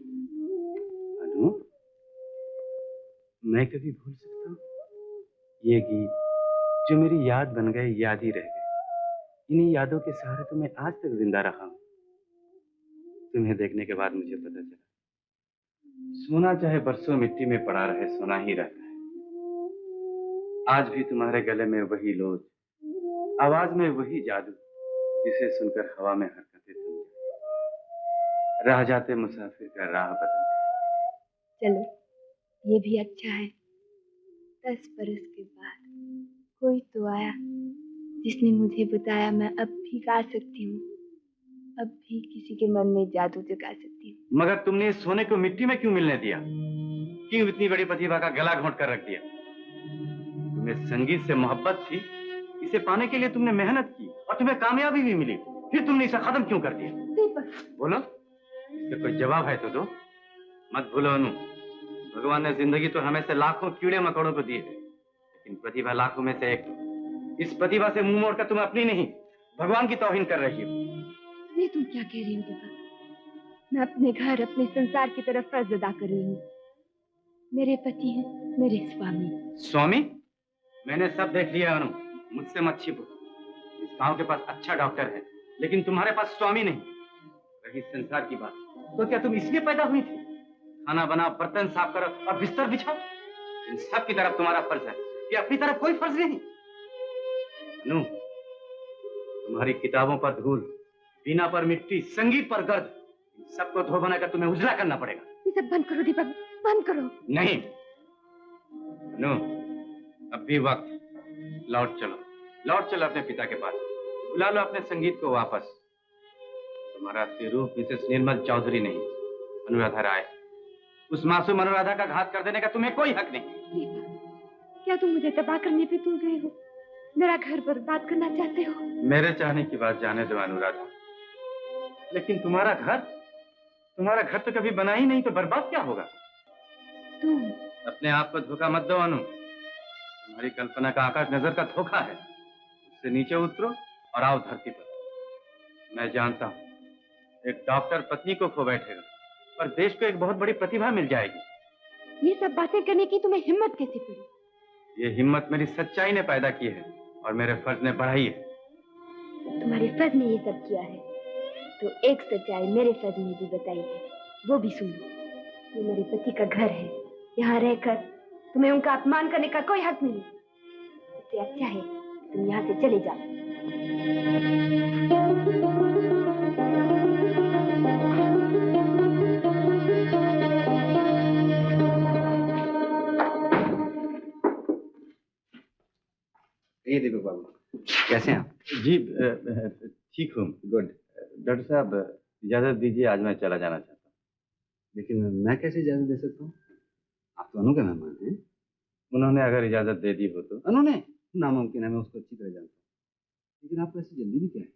अनु, मैं कभी भूल सकता हूँ? ये गीत जो मेरी याद बन गए, याद ही रह गए। इन्हीं यादों के सहारे तो मैं आज तक जिंदा रहा हूँ। तुम्हें देखने के बाद मुझे पता चला, सोना चाहे बरसों मिट्टी में पड़ा रहे, सोना ही रहता है। आज भी तुम्हारे गले में वही लोज, आवाज में वही जादू, जिसे सुनकर हवा में हरकतें थम जाए, रह जाते मुसाफिर का राह बदल जाए। चलो, ये भी अच्छा है। 10 बरस के बाद कोई तो आया जिसने मुझे बताया मैं अब भी गा सकती हूँ, अब भी किसी के मन में जादू जगा सकती हूँ। मगर तुमने इस सोने को मिट्टी में क्यों मिलने दिया? क्यों इतनी बड़ी प्रतिभा का गला घोंट कर रख दिया? तुम्हें संगीत से मोहब्बत थी, इसे पाने के लिए तुमने मेहनत की और तुम्हें कामयाबी भी मिली, फिर तुमने इसे खत्म क्यों कर दिया? बोलो, इसका कोई जवाब है तो दो। मत भूलो अनु, भगवान ने जिंदगी तो हमें से लाखों कीड़े मकोड़ों को दी है, लेकिन प्रतिभा लाखों में से एक। इस प्रतिभा से मुंह मोड़कर तुम अपनी नहीं, भगवान की तौहीन कर रही हो। ये तुम क्या कह रही हो दीपा? मैं अपने घर, अपने संसार की तरफ फर्ज अदा कर रही हूँ। मेरे पति हैं मेरे स्वामी। स्वामी? मैंने सब देख लिया अनु, मुझसे मत छिपो। इस गांव के पास अच्छा डॉक्टर है, लेकिन तुम्हारे पास स्वामी नहीं। रही संसार की बात, तो क्या तुम इसलिए पैदा हुई थी? खाना बनाओ, बर्तन साफ करो और बिस्तर बिछाओ। इन सब की तरफ तुम्हारा फर्ज है कि अपनी तरफ कोई फर्ज नहीं। अनु, तुम्हारी किताबों पर धूल, बीना पर मिट्टी, संगीत पर गर्द, इन सबको धो बनाकर तुम्हें उजला करना पड़ेगा। ये सब बंद करो दीपक, बंद करो। नहीं अनु, अब भी वक्त। लौट चलो, लौट चलो अपने पिता के पास, बुला लो अपने संगीत को वापस। तुम्हारा असली रूप मिसेस निर्मल चौधरी नहीं, अनुराधा राय। उस मासूम अनुराधा का घात कर देने का तुम्हें कोई हक नहीं। क्या तुम मुझे तबाह करने पे तुल गए हो? मेरा घर बर्बाद करना चाहते हो? मेरे चाहने की बात जाने दो अनुराधा, लेकिन तुम्हारा घर तो कभी बना ही नहीं, तो बर्बाद क्या होगा? तुम अपने आप को धोखा मत दो अनु। तुम्हारी कल्पना का आकाश नजर का धोखा है। उससे नीचे उतरो और आओ धरती पर। मैं जानता हूँ एक डॉक्टर पत्नी को खो बैठेगा, पर देश को एक बहुत बड़ी प्रतिभा मिल जाएगी। ये सब बातें करने की तुम्हें हिम्मत कैसे पड़ी? ये हिम्मत मेरी सच्चाई ने पैदा की है और मेरे फर्ज ने बढ़ाई है। तुम्हारे फर्ज ने ये सब किया है, तो एक सच्चाई मेरे फर्ज ने भी बताई है, वो भी सुनो। ये मेरे पति का घर है, यहाँ रहकर तुम्हें उनका अपमान करने का कोई हक नहीं। इससे अच्छा है तुम यहाँ से चले जाओ। ये दीपक बाबू, कैसे हैं आप? जी ठीक हूँ। गुड। डॉक्टर साहब इजाजत दीजिए, आज मैं चला जाना चाहता हूँ। लेकिन मैं कैसे इजाजत दे सकता हूँ? आप तो अनु के मेहमान हैं। उन्होंने अगर इजाजत दे दी हो तो? अनु ने? नामुमकिन है, मैं उसको अच्छी तरह जानता हूँ। लेकिन आपको ऐसी जल्दी भी क्या है?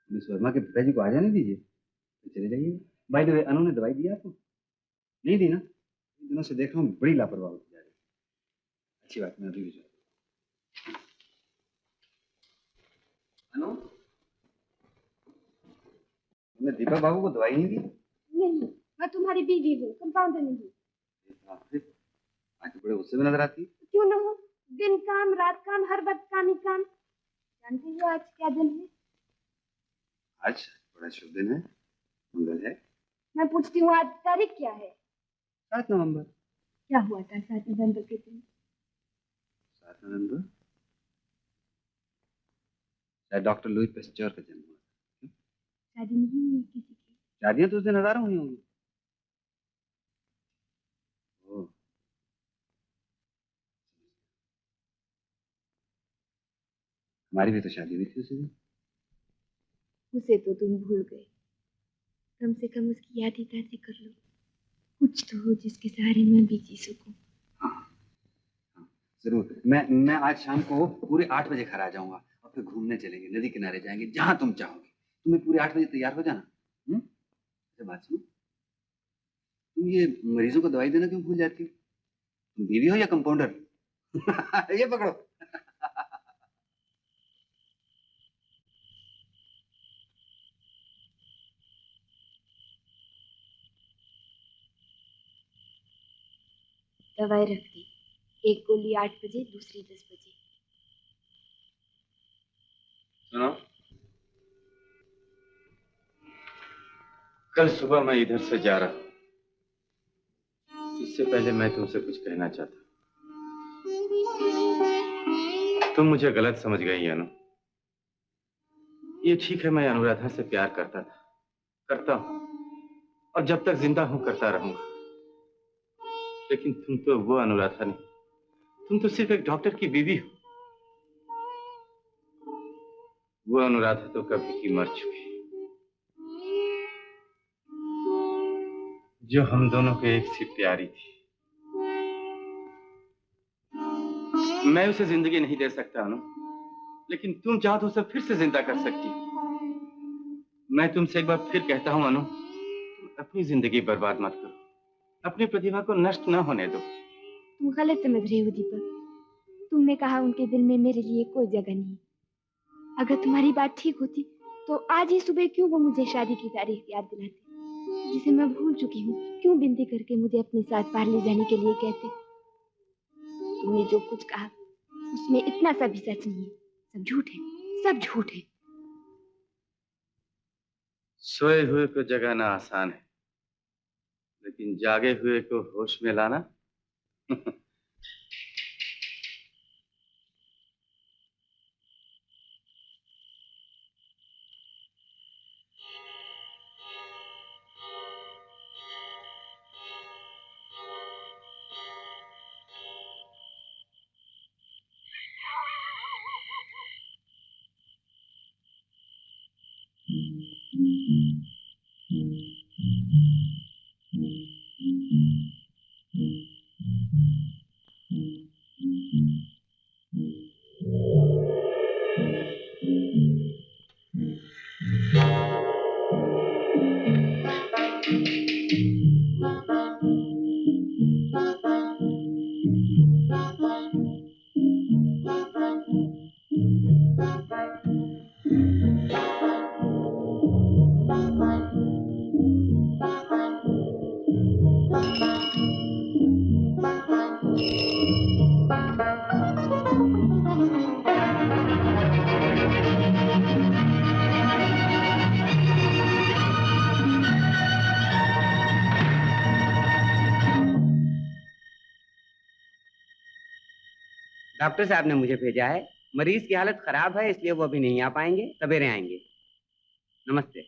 मिस वर्मा के पिताजी को आ जाने दीजिए, तो चले जाइए। बाय द वे, अनु ने दवाई दी आपको? नहीं दी ना? इन दिनों से देख रहा हूँ बड़ी लापरवाही होती जा रही है। अच्छी बात, मैं अभी भी जाऊँ। अनु, तुमने दीपक बाबू को दवाई नहीं दी? नहीं, मैं तुम्हारी बीवी हूँ, कंपाउंडर नहीं। आज तो बड़े गुस्से में नजर आती है। क्यों न हो, दिन काम रात काम, हर वक्त काम ही काम। जानते हो आज क्या दिन है? आज बड़ा शुभ दिन है, मंगल है। मैं पूछती हूँ आज तारीख क्या है? 7 नवंबर। क्या हुआ था 7 नवंबर के दिन? 7 नवंबर शायद डॉक्टर लुई पेस्चर का जन्म हुआ। शादी नहीं हुई किसी की? शादियां तो उस दिन हजारों हुई होंगी। हमारी भी तो शादी हुई थी उसी दिन। उसे तो तुम भूल गए, कम से कम उसकी याद ही ताज़ी कर लो। कुछ तो हो जिसके सहारे मैं भी जी सकूं। जरूर। मैं आज शाम को पूरे 8 बजे घर आ जाऊंगा और फिर घूमने चलेंगे, नदी किनारे जाएंगे, जहां तुम चाहोगे। तुम्हें पूरे 8 बजे तैयार हो जाना। अच्छा बात सुनो, तुम ये मरीजों को दवाई देना क्यों भूल जाती हो? तुम बीवी हो या कंपाउंडर? ये पकड़ो। दवाई रख दी। एक गोली 8 बजे, दूसरी 10 बजे। सुनो, कल सुबह मैं इधर से जा रहा हूं। इससे पहले मैं तुमसे कुछ कहना चाहता। तुम मुझे गलत समझ गई अनु। ये ठीक है, मैं अनुराधा से प्यार करता था, करता हूं, और जब तक जिंदा हूं करता रहूंगा। लेकिन तुम तो वो अनुराधा नहीं, तुम तो सिर्फ एक डॉक्टर की बीवी हो। वो अनुराधा तो कभी की मर चुकी, जो हम दोनों के एक सी प्यारी थी। मैं उसे जिंदगी नहीं दे सकता अनु, लेकिन तुम चाहो तो उसे फिर से जिंदा कर सकती हो। मैं तुमसे एक बार फिर कहता हूं अनु, तुम अपनी जिंदगी बर्बाद मत करो, अपनी प्रतिभा को नष्ट न होने दो। तुम गलत समझ रहे हो दीपक। तुमने कहा उनके दिल में मेरे लिए कोई जगह नहीं। अगर तुम्हारी बात ठीक होती तो आज ही सुबह क्यों वो मुझे शादी की तारीख याद दिलाते, जिसे मैं भूल चुकी हूँ। क्यों विनती करके मुझे अपने साथ बाहर ले जाने के लिए कहते। तुमने जो कुछ कहा उसमें इतना सा भी सच नहीं है। सब झूठ है, सब झूठ है। सोए हुए को जगाना आसान है, लेकिन जागे हुए को होश में लाना डॉक्टर साहब ने मुझे भेजा है। मरीज की हालत खराब है, इसलिए वो अभी नहीं आ पाएंगे, सवेरे आएंगे। नमस्ते।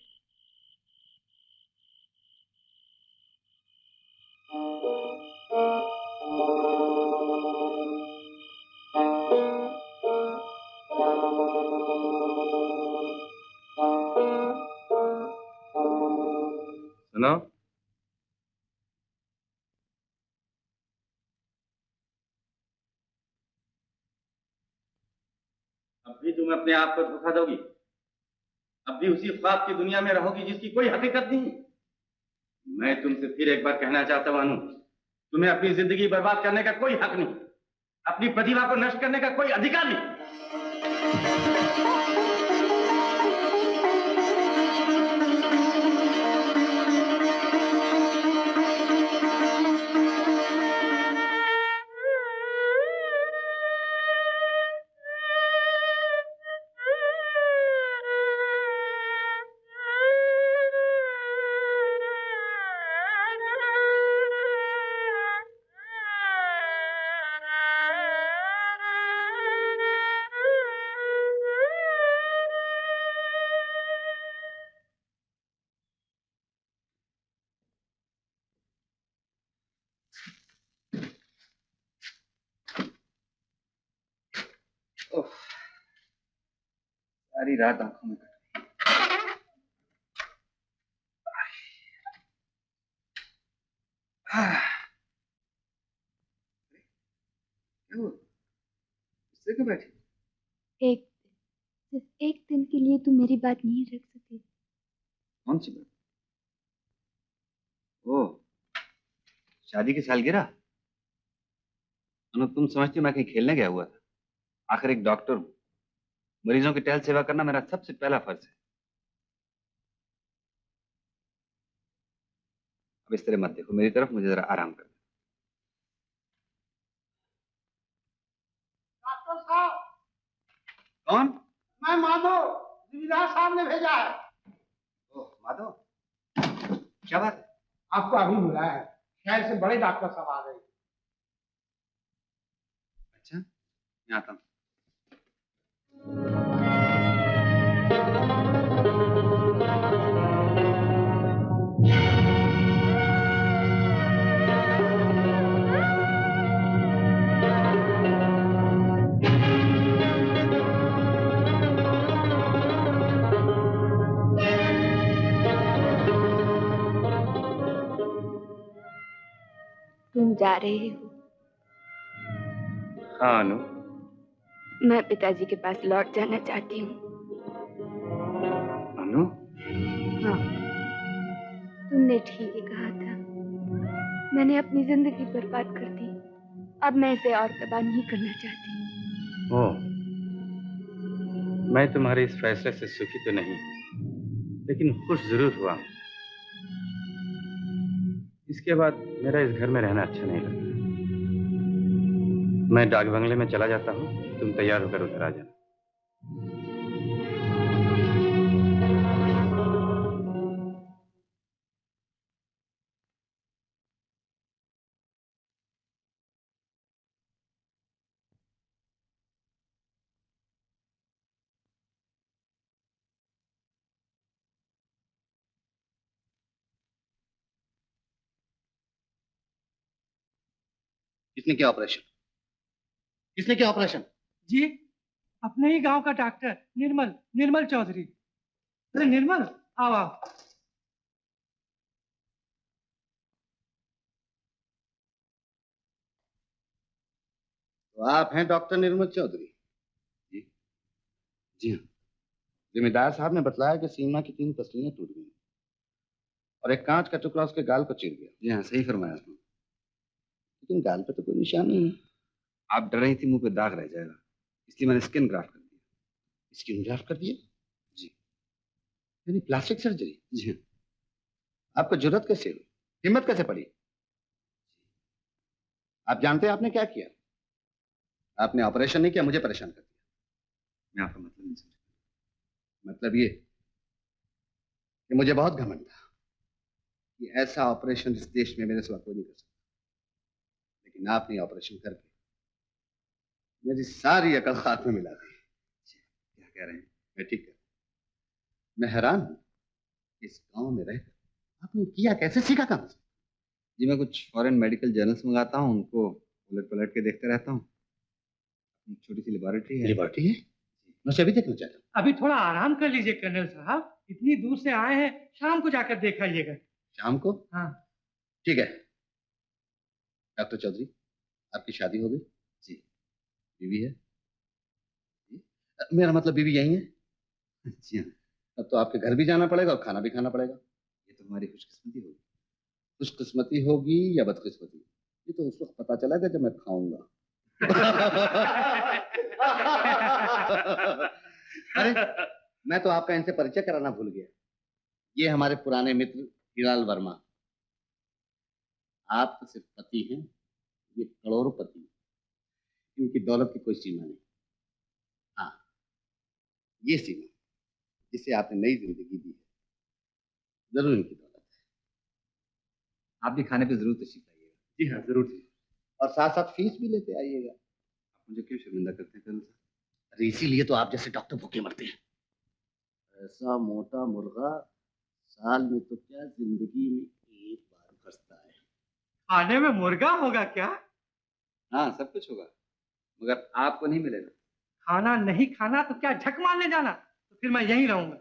सुनो, अब भी तुम अपने आप को धोखा दोगी? अब भी उसी ख्वाब की दुनिया में रहोगी जिसकी कोई हकीकत नहीं? मैं तुमसे फिर एक बार कहना चाहता हूं अनु, तुम्हें अपनी जिंदगी बर्बाद करने का कोई हक नहीं, अपनी प्रतिभा को नष्ट करने का कोई अधिकार नहीं। सारी रात आंखों में क्या हुआ? इससे क्यों बैठी? सिर्फ एक दिन के लिए तुम मेरी बात नहीं रख सके? कौन सी बात? ओ, शादी की सालगिरह। अनु, तुम समझती हो मैं कहीं खेलने गया हुआ था? आखिर एक डॉक्टर हूं। मरीजों की टहल सेवा करना मेरा सबसे पहला फर्ज है। अब इस तरह मत देखो मेरी तरफ, मुझे जरा आराम कर। डॉक्टर साहब, कौन? मैं माधव, जिमीदार साहब ने भेजा है। ओह माधव, क्या बात है? आपको अभी बुलाया है, शहर से बड़े डॉक्टर साहब आ गए। अच्छा, मैं आता हूँ। तुम जा रहे हो? हाँ अनु, मैं पिताजी के पास लौट जाना चाहती हूँ। अनु, हाँ, तुमने ठीक ही कहा था। मैंने अपनी जिंदगी बर्बाद कर दी। अब मैं इसे और तबाह नहीं करना चाहती। ओह, मैं तुम्हारे इस फैसले से सुखी तो नहीं, लेकिन खुश जरूर हुआ। इसके बाद मेरा इस घर में रहना अच्छा नहीं लगता। मैं डाक बंगले में चला जाता हूँ, तुम तैयार होकर उधर आ जाना। किसने किया ऑपरेशन? किसने किया ऑपरेशन? जी, अपने ही गांव का डॉक्टर निर्मल, निर्मल चौधरी। अरे निर्मल, आओ आओ। तो आप हैं डॉक्टर निर्मल चौधरी? जी, जी हाँ। जिम्मेदार साहब ने बतलाया कि सीमा की 3 पसलियां टूट गई और एक कांच का टुकड़ा उसके गाल को चीर गया। जी हाँ, सही फरमाया आपने। लेकिन गाल पे तो कोई निशान नहीं है। आप डर रही थी मुंह पे दाग रह जाएगा, इसलिए मैंने स्किन ग्राफ्ट कर दिया। स्किन ग्राफ्ट कर दिया? जी। यानी प्लास्टिक सर्जरी? जी हाँ। आपको जरूरत कैसे हुई, हिम्मत कैसे पड़ी? आप जानते हैं आपने क्या किया? आपने ऑपरेशन नहीं किया, मुझे परेशान कर दिया। मैं आपका मतलब नहीं समझ। मतलब ये कि मुझे बहुत घमंड था कि ऐसा ऑपरेशन इस देश में मेरे सिवा कोई नहीं कर सकता, लेकिन आपने ऑपरेशन करके मेरी सारी अकल खाक में मिला दी। क्या कह रहे हैं? मैं ठीक है, मैं हैरान हूं इस गांव में रहकर आपने किया कैसे, सीखा कहां से? जी मैं कुछ फॉरेन मेडिकल जर्नल्स मंगाता हूँ, उनको उलट पलट के देखते रहता हूँ। एक छोटी सी लेबोरेटरी है। लेबोरेटरी है? मैं उसे अभी देखना चाहता हूँ। अभी थोड़ा आराम कर लीजिए कर्नल साहब, इतनी दूर से आए हैं, शाम को जाकर देखाइएगा। शाम को? हाँ ठीक है। डॉक्टर चौधरी, आपकी शादी हो गई? जी। बीवी है? जी? मेरा मतलब बीवी यही है? जी हाँ। अब तो आपके घर भी जाना पड़ेगा और खाना भी खाना पड़ेगा। ये तो हमारी खुशकिस्मती होगी। खुशकिस्मती होगी या बदकिस्मती, ये तो उस वक्त पता चलेगा जब मैं खाऊंगा। अरे, मैं तो आपका इनसे परिचय कराना भूल गया। ये हमारे पुराने मित्र हीरालाल वर्मा। आप तो सिर्फ पति हैं, ये करोड़पति। इनकी दौलत की कोई सीमा नहीं। हाँ, ये सीमा जिसे आपने नई जिंदगी दी है, जरूर इनकी दौलत है। आप भी खाने पे जरूर तशरीफ लाइएगा। जी हाँ, जरूर जी। और साथ साथ फीस भी लेते आइएगा। आप मुझे क्यों शर्मिंदा करते हैं कर्नल साहब? अरे इसीलिए तो आप जैसे डॉक्टर भूखे मरते हैं। ऐसा मोटा मुर्गा साल में तो क्या, जिंदगी में एक बार फंसता है। खाने में मुर्गा होगा क्या? हाँ, सब कुछ होगा, मगर आपको नहीं मिलेगा। खाना नहीं खाना तो क्या झक मारने जाना? तो फिर मैं यहीं रहूंगा।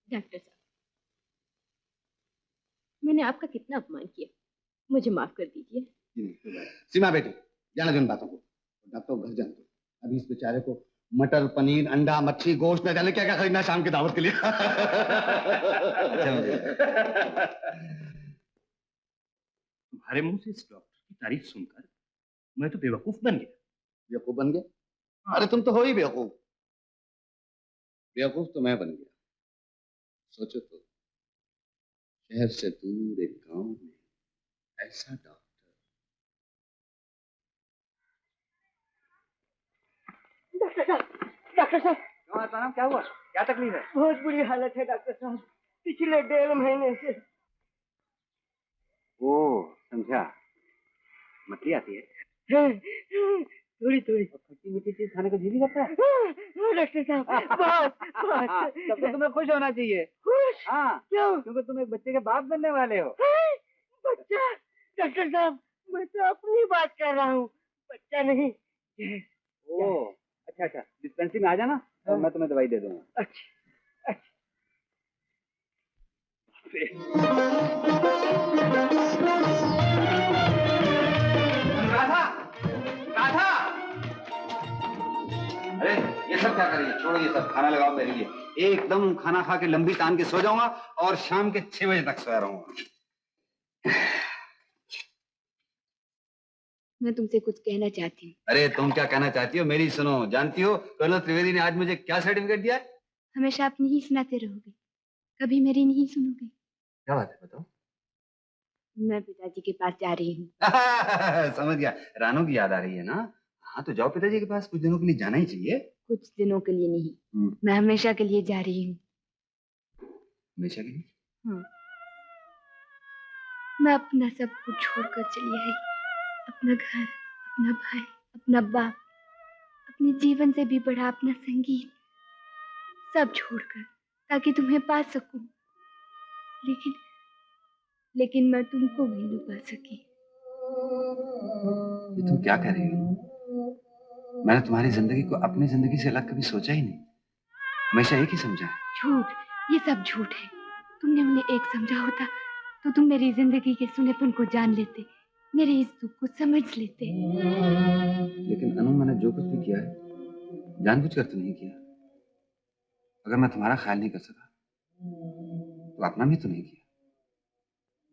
डॉक्टर साहब, मैंने आपका कितना अपमान किया, मुझे माफ कर दीजिए। सीमा बेटी, जाने दो इन बातों को। अब तो घर जाना। अभी इस बेचारे को मटर, पनीर, अंडा, मच्छी, गोश्त न जाने क्या क्या खरीदना है शाम की दावत के लिए। तुम्हारे मुंह से इस डॉक्टर की तारीफ सुनकर मैं तो बेवकूफ बन गया। बेवकूफ बन गया? अरे तुम तो हो ही बेवकूफ। बेवकूफ तो मैं बन गया। सोचो तो, शहर से दूर एक गांव में ऐसा डॉक्टर। डॉक्टर साहब क्या हुआ? क्या तकलीफ है? बहुत बुरी हालत है डॉक्टर साहब, पिछले 1.5 महीने से। ओ समझा, मछली आती है? थोड़ी थोड़ी। खट्टी मीठी चीज खाने को जी भी करता है? डॉक्टर साहब बहुत बहुत। तब तो तुम्हें खुश होना चाहिए। खुश? हाँ, क्यों? क्योंकि तुम एक बच्चे के बाप बनने वाले हो। बच्चा? डॉक्टर साहब मैं तो अपनी बात कर रहा हूँ, बच्चा नहीं। ओ अच्छा अच्छा, डिस्पेंसरी में आ जाना और मैं तुम्हें दवाई दे दूंगा। अच्छा अच्छा। राधा, राधा! अरे ये सब क्या कर रही है? छोड़ो ये सब, खाना लगाओ मेरे लिए। एकदम खाना खा के लंबी तान के सो जाऊंगा और शाम के 6 बजे तक सोया रहूंगा। मैं तुमसे कुछ कहना चाहती हूँ। अरे तुम क्या कहना चाहती हो? मेरी सुनो। जानती हो कर्नल त्रिवेदी ने आज मुझे क्या सर्टिफिकेट दिया है? हमेशा अपनी ही सुनाते रहोगे, कभी मेरी नहीं सुनोगे। क्या बात है बताओ? मैं पिताजी के पास जा रही हूँ। समझ गया, रानू की याद आ रही है ना? हाँ तो जाओ पिताजी के पास, कुछ दिनों के लिए जाना ही चाहिए। कुछ दिनों के लिए नहीं, मैं हमेशा के लिए जा रही हूँ। हमेशा के लिए? हाँ। मैं अपना सब कुछ छोड़कर चली आई, अपना घर, अपना भाई, अपना बाप, अपने जीवन से भी बड़ा अपना संगीत, सब छोड़कर, ताकि तुम्हें पा सकूं। लेकिन मैं तुमको भी न पा सकी। ये तुम क्या कह रही हो? मैंने तुम्हारी जिंदगी को अपनी जिंदगी से अलग कभी सोचा ही नहीं, हमेशा एक ही समझा है। झूठ, ये सब झूठ है। तुमने उन्हें एक समझा होता तो तुम मेरी जिंदगी के सुनेपन को जान लेते, मेरे इस दुख को समझ लेते। लेकिन अनु, मैंने जो कुछ भी किया है जानबूझकर तो नहीं किया। अगर मैं तुम्हारा ख्याल नहीं कर सका तो अपना भी तो नहीं किया।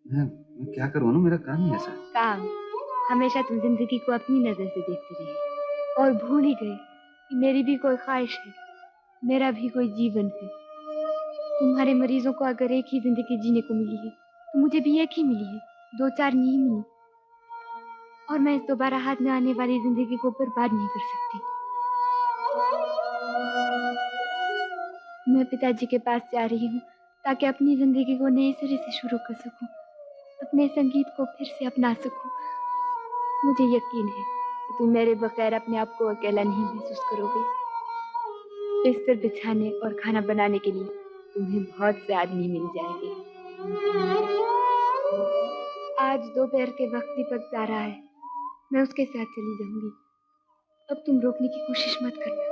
मैं क्या करूं अनु, मेरा काम ही ऐसा है। काम? हमेशा तुम जिंदगी को अपनी नजर से देखते रहे और भूल ही गए कि मेरी भी कोई ख्वाहिश है, मेरा भी कोई जीवन है। तुम्हारे मरीजों को अगर एक ही जिंदगी जीने को मिली है तो मुझे भी एक ही मिली है, 2-4 नहीं मिली। और मैं इस दोबारा हाथ में आने वाली जिंदगी को बर्बाद नहीं कर सकती। मैं पिताजी के पास जा रही हूँ ताकि अपनी जिंदगी को नए सिरे से शुरू कर सकूं, अपने संगीत को फिर से अपना सकूं। मुझे यकीन है कि तुम मेरे बगैर अपने आप को अकेला नहीं महसूस करोगे। बिस्तर बिछाने और खाना बनाने के लिए तुम्हें बहुत से आदमी मिल जाएंगे। आज दोपहर के वक्त दीपक जा रहा है, मैं उसके साथ चली जाऊंगी। अब तुम रोकने की कोशिश मत करना।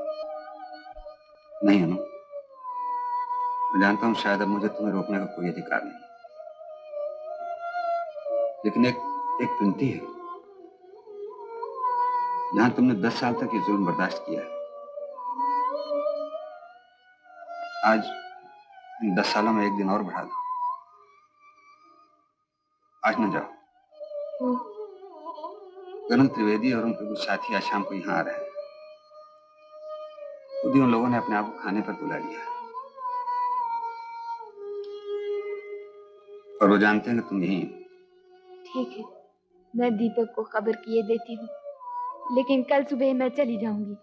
नहीं अनु, मैं जानता हूँ शायद अब मुझे तुम्हें रोकने का कोई अधिकार नहीं, लेकिन एक विनती है। जहां तुमने 10 साल तक ये जुल्म बर्दाश्त किया है, आज इन 10 सालों में एक दिन और बढ़ा दो। आज न जाओ। कर्नल त्रिवेदी और उनके कुछ साथी आज शाम को यहाँ आ रहे हैं। खुद ही उन लोगों ने अपने आप को खाने पर बुला लिया और वो जानते हैं कि तुम यहीं हो। ठीक है, मैं दीपक को खबर किए देती हूँ, लेकिन कल सुबह मैं चली जाऊंगी।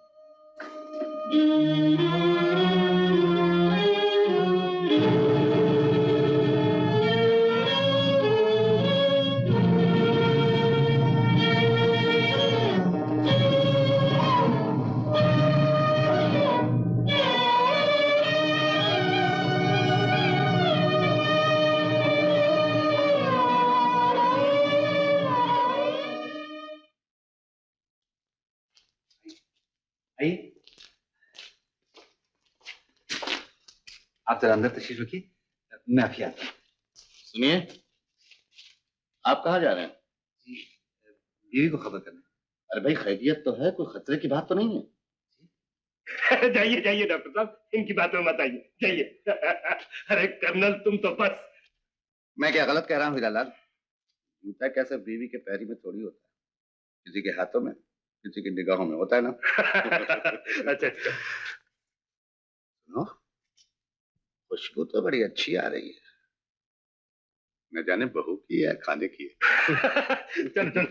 आइए, आप जरा अंदर तशरीफ रखिए, मैं अभी आता हूँ। सुनिए, आप कहाँ जा रहे हैं? बीवी को खबर करना। अरे भाई खैरियत तो है, कोई खतरे की बात तो नहीं है। जाइए जाइए डॉक्टर साहब, इनकी बात में मत आइए, जाइए। अरे कर्नल तुम तो बस। मैं क्या गलत कह रहा हूँ हीरालाल? जूता कैसे बीवी के पैरी में थोड़ी होता है, किसी के हाथों में, किसी की निगाहों में होता है ना। अच्छा अच्छा। सुनो, खुशबू तो बड़ी अच्छी आ रही है, न जाने बहू की है खाने की है। चलो चलो।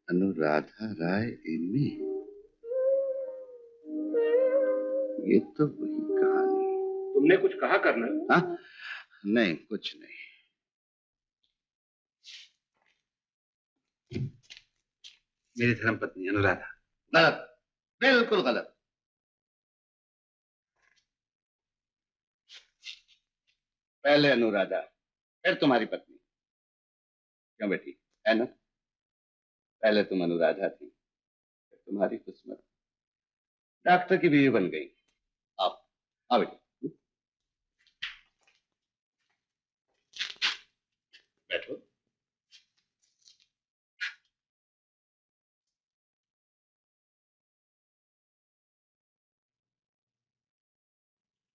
अनुराधा राय एमए, ये तो वही कहानी। तुमने कुछ कहा कर्नल? हाँ, नहीं कुछ नहीं। मेरी धर्मपत्नी अनुराधा। गलत, बिल्कुल गलत। पहले अनुराधा, फिर तुम्हारी पत्नी। क्यों बेटी, है ना? पहले तुम अनुराधा थी, फिर तुम्हारी किस्मत डॉक्टर की बीवी बन गई। आओ आओ बेटी, बैठो।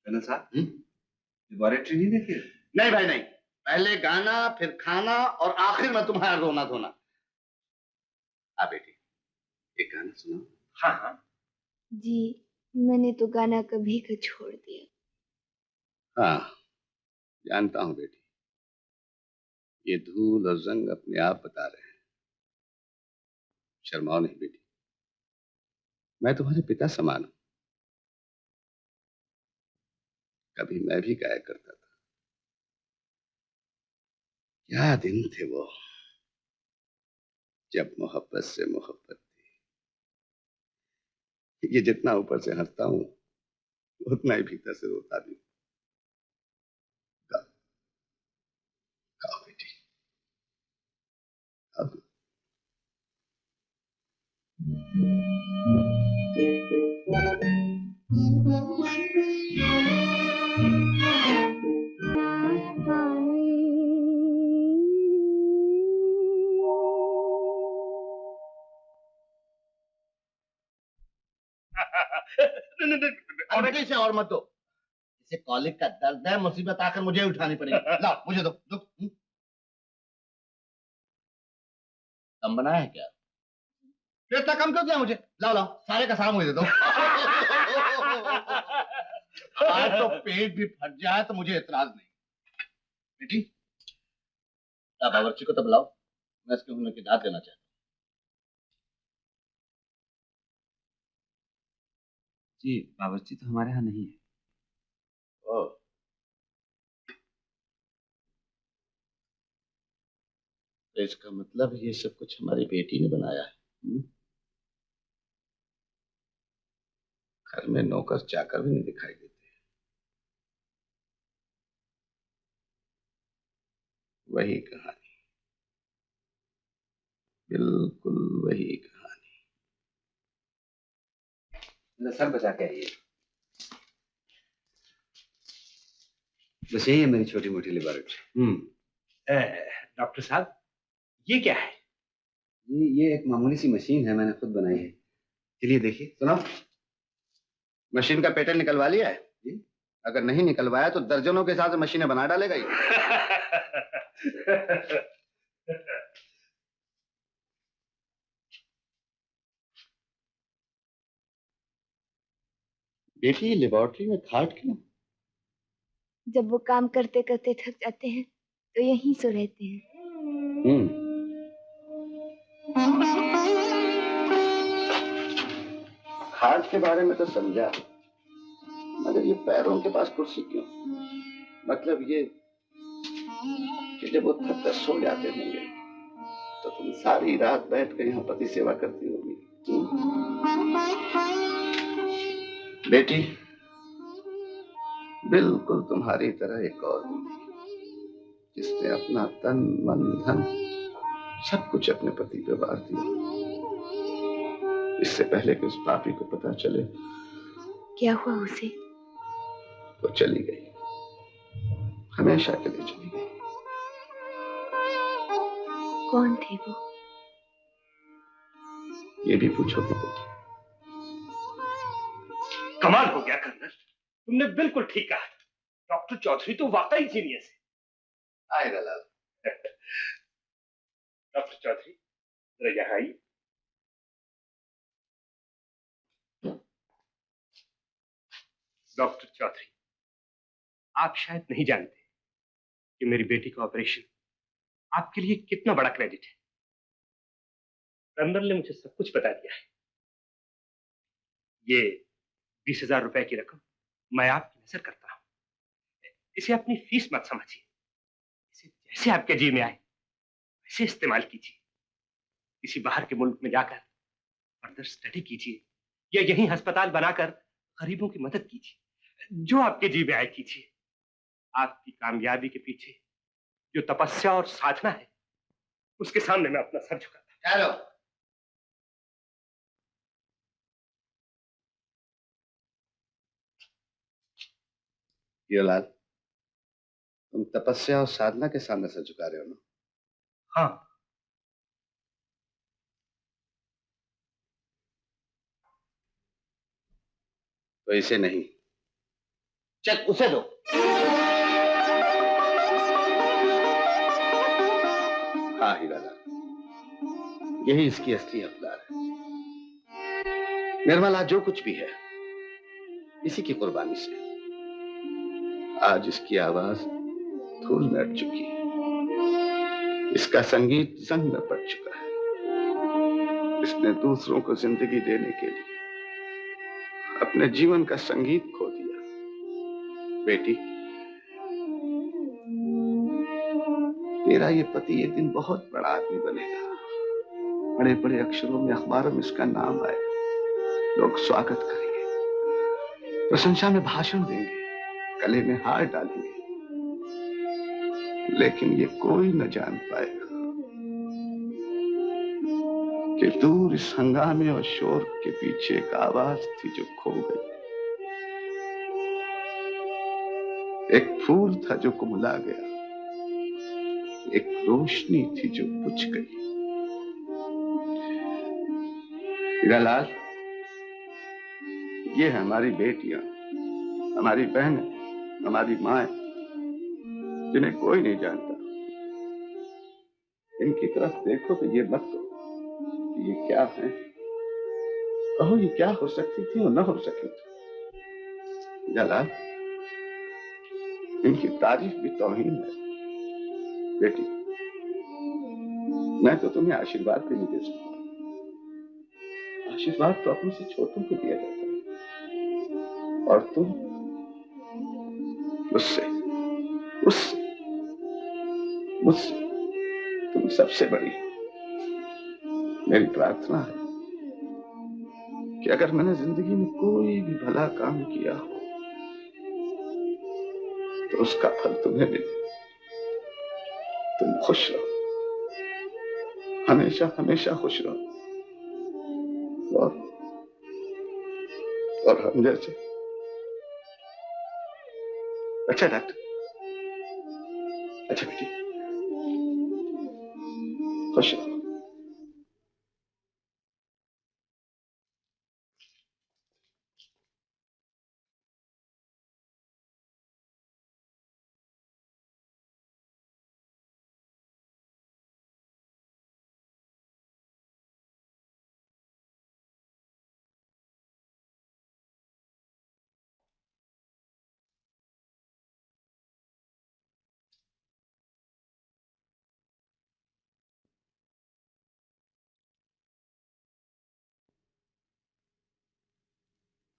कर्नल साहब, लेबोरेटरी नहीं देखी? नहीं भाई नहीं, पहले गाना, फिर खाना और आखिर में तुम्हारा रोना धोना। हाँ बेटी, एक गाना सुनाओ। हाँ हाँ। जी, मैंने तो गाना कभी का छोड़ दिया। हाँ जानता हूँ बेटी, ये धूल और जंग अपने आप बता रहे हैं। शर्माओ नहीं बेटी, मैं तुम्हारे पिता समान हूं। कभी मैं भी गाया करता था। क्या दिन थे वो, जब मोहब्बत से मोहब्बत थी। ये जितना ऊपर से हंसता हूं, उतना ही भीतर से रोता भी। गाओ गाओ बेटी, गाओ। और बेटे इसे और मत दो, इसे कॉलिक का दर्द है, मुसीबत आकर मुझे उठानी पड़ेगी। लाओ मुझे दो, दो। कम बनाया है क्या? फिर इतना कम क्यों दिया मुझे? लाओ लाओ, सारे का सारा मुझे दे दो। आज तो पेट भी फट जाए तो मुझे एतराज नहीं। बेटी, बावर्ची को तो बुलाओ, मैं इसके हुनर की दाद देना चाहता हूँ। जी, बावर्ची तो हमारे यहाँ नहीं है। ओह, तो इसका मतलब ये सब कुछ हमारी बेटी ने बनाया है। घर में नौकर चाकर भी नहीं दिखाई देते। वही कहानी, बिल्कुल वही कहानी। सर बचा के आइए। बस यही है मेरी छोटी मोटी लेबोरेटरी। डॉक्टर साहब, ये क्या है? ये एक मामूली सी मशीन है, मैंने खुद बनाई है। चलिए देखिए। सुनो, मशीन का पेटेंट निकलवा लिया है? जी? अगर नहीं निकलवाया तो दर्जनों के हिसाब से मशीनें बना डालेगा ये। बेटी लेबोरेटरी में खाट क्यों? जब वो काम करते करते थक जाते हैं तो यहीं सो रहते हैं। खाट के बारे में तो समझा, मगर ये पैरों के पास कुर्सी क्यों? मतलब ये कि जब वो थक कर सो जाते होंगे तो तुम सारी रात बैठ कर यहाँ पति सेवा करती होगी। बेटी, बिल्कुल तुम्हारी तरह एक और भी जिसने अपना तन मन धन सब कुछ अपने पति पे वार दिया, इससे पहले कि उस पापी को पता चले। क्या हुआ उसे? वो चली गई, हमेशा के लिए चली गई। कौन थे वो? ये भी पूछोगे बेटी? कमाल हो गया कर्नल, तुमने बिल्कुल ठीक कहा। डॉक्टर चौधरी तो वाकई जीनियस है। आए दलाल। डॉक्टर चौधरी जरा यहाँ आइए। डॉक्टर चौधरी, आप शायद नहीं जानते कि मेरी बेटी का ऑपरेशन आपके लिए कितना बड़ा क्रेडिट है। कर्नल ने मुझे सब कुछ बता दिया है। ये 20,000 रुपए की रकम मैं आपकी नजर करता हूं। इसे अपनी फीस मत समझिए, इसे जैसे आपके जी में आए वैसे इस्तेमाल कीजिए। किसी बाहर के मुल्क में जाकर फर्दर स्टडी कीजिए या यहीं अस्पताल बनाकर गरीबों की मदद कीजिए। जो आपके जी में आए कीजिए। आपकी कामयाबी के पीछे जो तपस्या और साधना है उसके सामने मैं अपना सर झुकाता। चलो। हीरोलाल, तुम तपस्या और साधना के सामने सर झुका रहे हो ना? हाँ। तो इसे नहीं, चल उसे दो। हाँ हीरालाल, यही इसकी असली हकदार है। निर्मला जो कुछ भी है इसी की कुर्बानी से आज इसकी आवाज धूल में अट चुकी है, इसका संगीत जंग में पड़ चुका है। इसने दूसरों को जिंदगी देने के लिए अपने जीवन का संगीत खो दिया। बेटी, तेरा ये पति एक दिन बहुत बड़ा आदमी बनेगा। बड़े बड़े अक्षरों में अखबारों में इसका नाम आएगा। लोग स्वागत करेंगे, प्रशंसा में भाषण देंगे, गले में हार डालेंगे। लेकिन ये कोई न जान पाएगा कि दूर इस हंगामे और शोर के पीछे एक आवाज थी जो खो गई। एक फूल था जो कुमला गया, एक रोशनी थी जो बुझ गई। हीरालाल, ये है हमारी बेटियां, हमारी बहनें, हमारी माएं, जिन्हें कोई नहीं जानता। इनकी तरफ देखो तो ये मत कहो कि ये क्या है, कहो ये क्या हो सकती थी और न हो सकी थी। हीरालाल, इनकी तारीफ भी तौहीन है। बेटी, मैं तो तुम्हें आशीर्वाद भी नहीं दे सकता। आशीर्वाद तो अपने से छोटों को दिया जाता है, और तुम मुझसे मुझसे मुझसे तुम सबसे बड़ी। मेरी प्रार्थना है कि अगर मैंने जिंदगी में कोई भी भला काम किया हो तो उसका फल तुम्हें मिले। तुम खुश रहो, हमेशा हमेशा खुश रहो, और हम जैसे। अच्छा डॉक्टर, अच्छा बेटी, खुश रहो।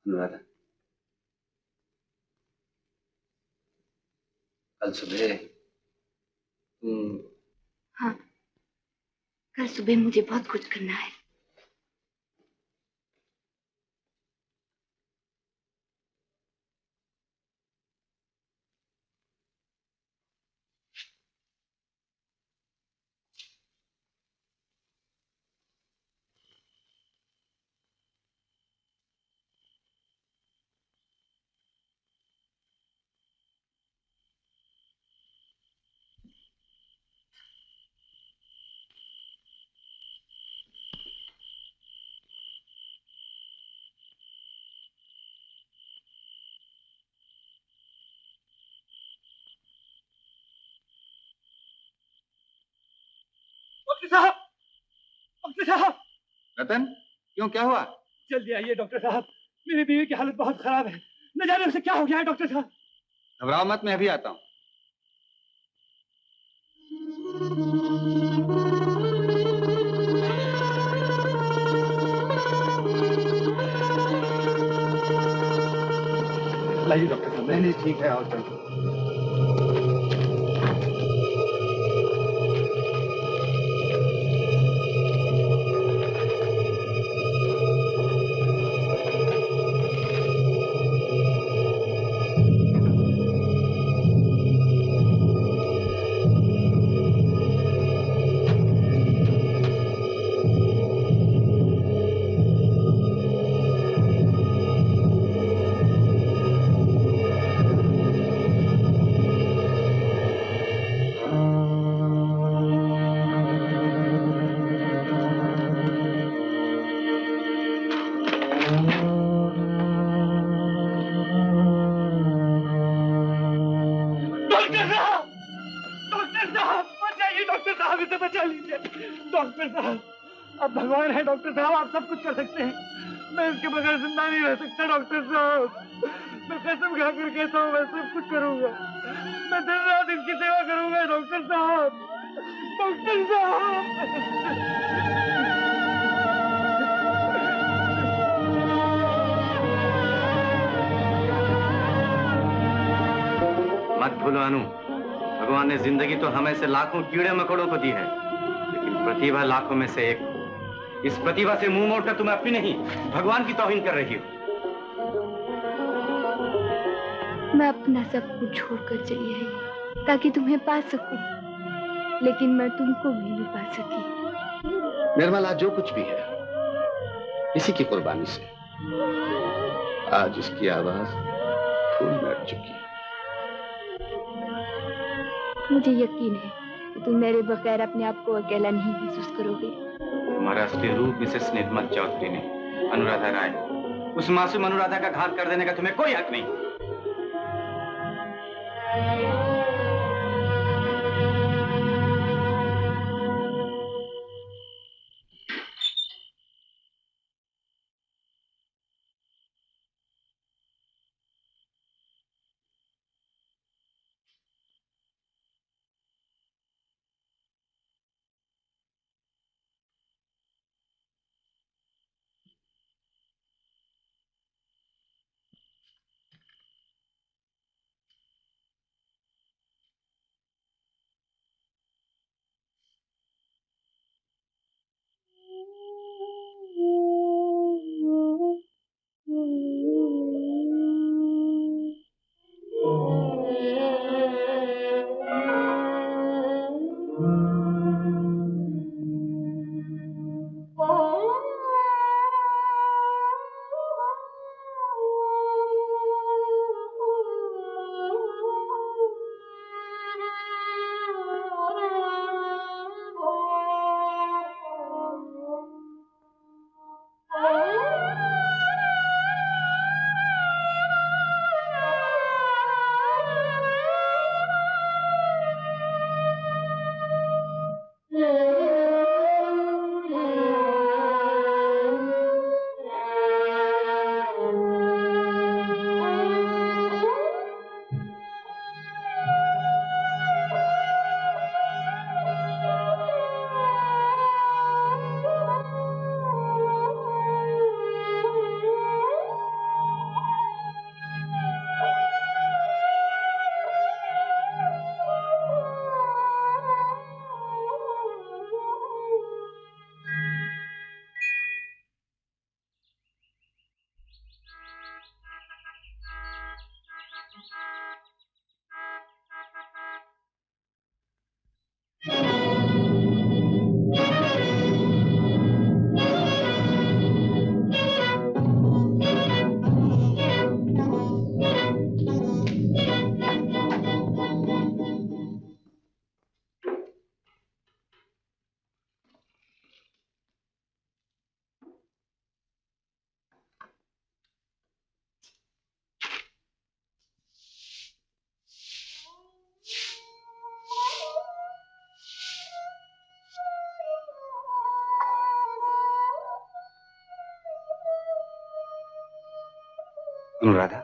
अनुराधा, कल सुबह तुम हाँ, कल सुबह मुझे बहुत कुछ करना है। डॉक्टर साहब, डॉक्टर साहब। रतन, क्यों, क्या हुआ? जल्दी आइए डॉक्टर साहब, मेरी बीवी की हालत बहुत खराब है। न जाने उसे क्या हो गया है डॉक्टर साहब। घबराओ मत, मैं अभी आता हूँ। लाइए डॉक्टर साहब। नहीं ठीक है, आओ चलो। डॉक्टर साहब, अब भगवान है डॉक्टर साहब, आप सब कुछ कर सकते हैं। मैं इसके बगैर जिंदा नहीं रह सकता डॉक्टर साहब। मैं कसम खाकर कहता हूँ, मैं सब कुछ करूंगा। मैं दिन रात इसकी सेवा करूंगा डॉक्टर साहब। डॉक्टर साहब। मत भूलो अनु, भगवान ने जिंदगी तो हमें से लाखों कीड़े मकोड़ों को दी है, लेकिन प्रतिभा लाखों में से एक। इस प्रतिभा से मुंह मोड़कर तुम अपनी नहीं, भगवान की तौहीन कर रही हो। मैं अपना सब कुछ छोड़कर चली आई ताकि तुम्हें पा सकूं, लेकिन मैं तुमको भी नहीं पा सकी। निर्मला, जो कुछ भी है इसी की कुर्बानी से आज इसकी आवाज फूल बैठ चुकी है। मुझे यकीन है कि तुम मेरे बगैर अपने आप को अकेला नहीं महसूस करोगे। तुम्हारा असली रूप मिसेस निर्मल चौधरी ने, अनुराधा राय, उस मासूम अनुराधा का घात कर देने का तुम्हें कोई हक नहीं। अनुराधा,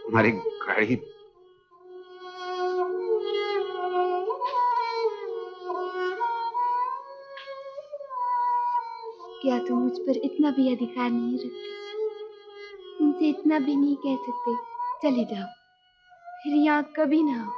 हमारी गाड़ी क्या तुम मुझ पर इतना भी अधिकार नहीं रखते? तुमसे इतना भी नहीं कह सकते चले जाओ, फिर यहाँ कभी ना आओ।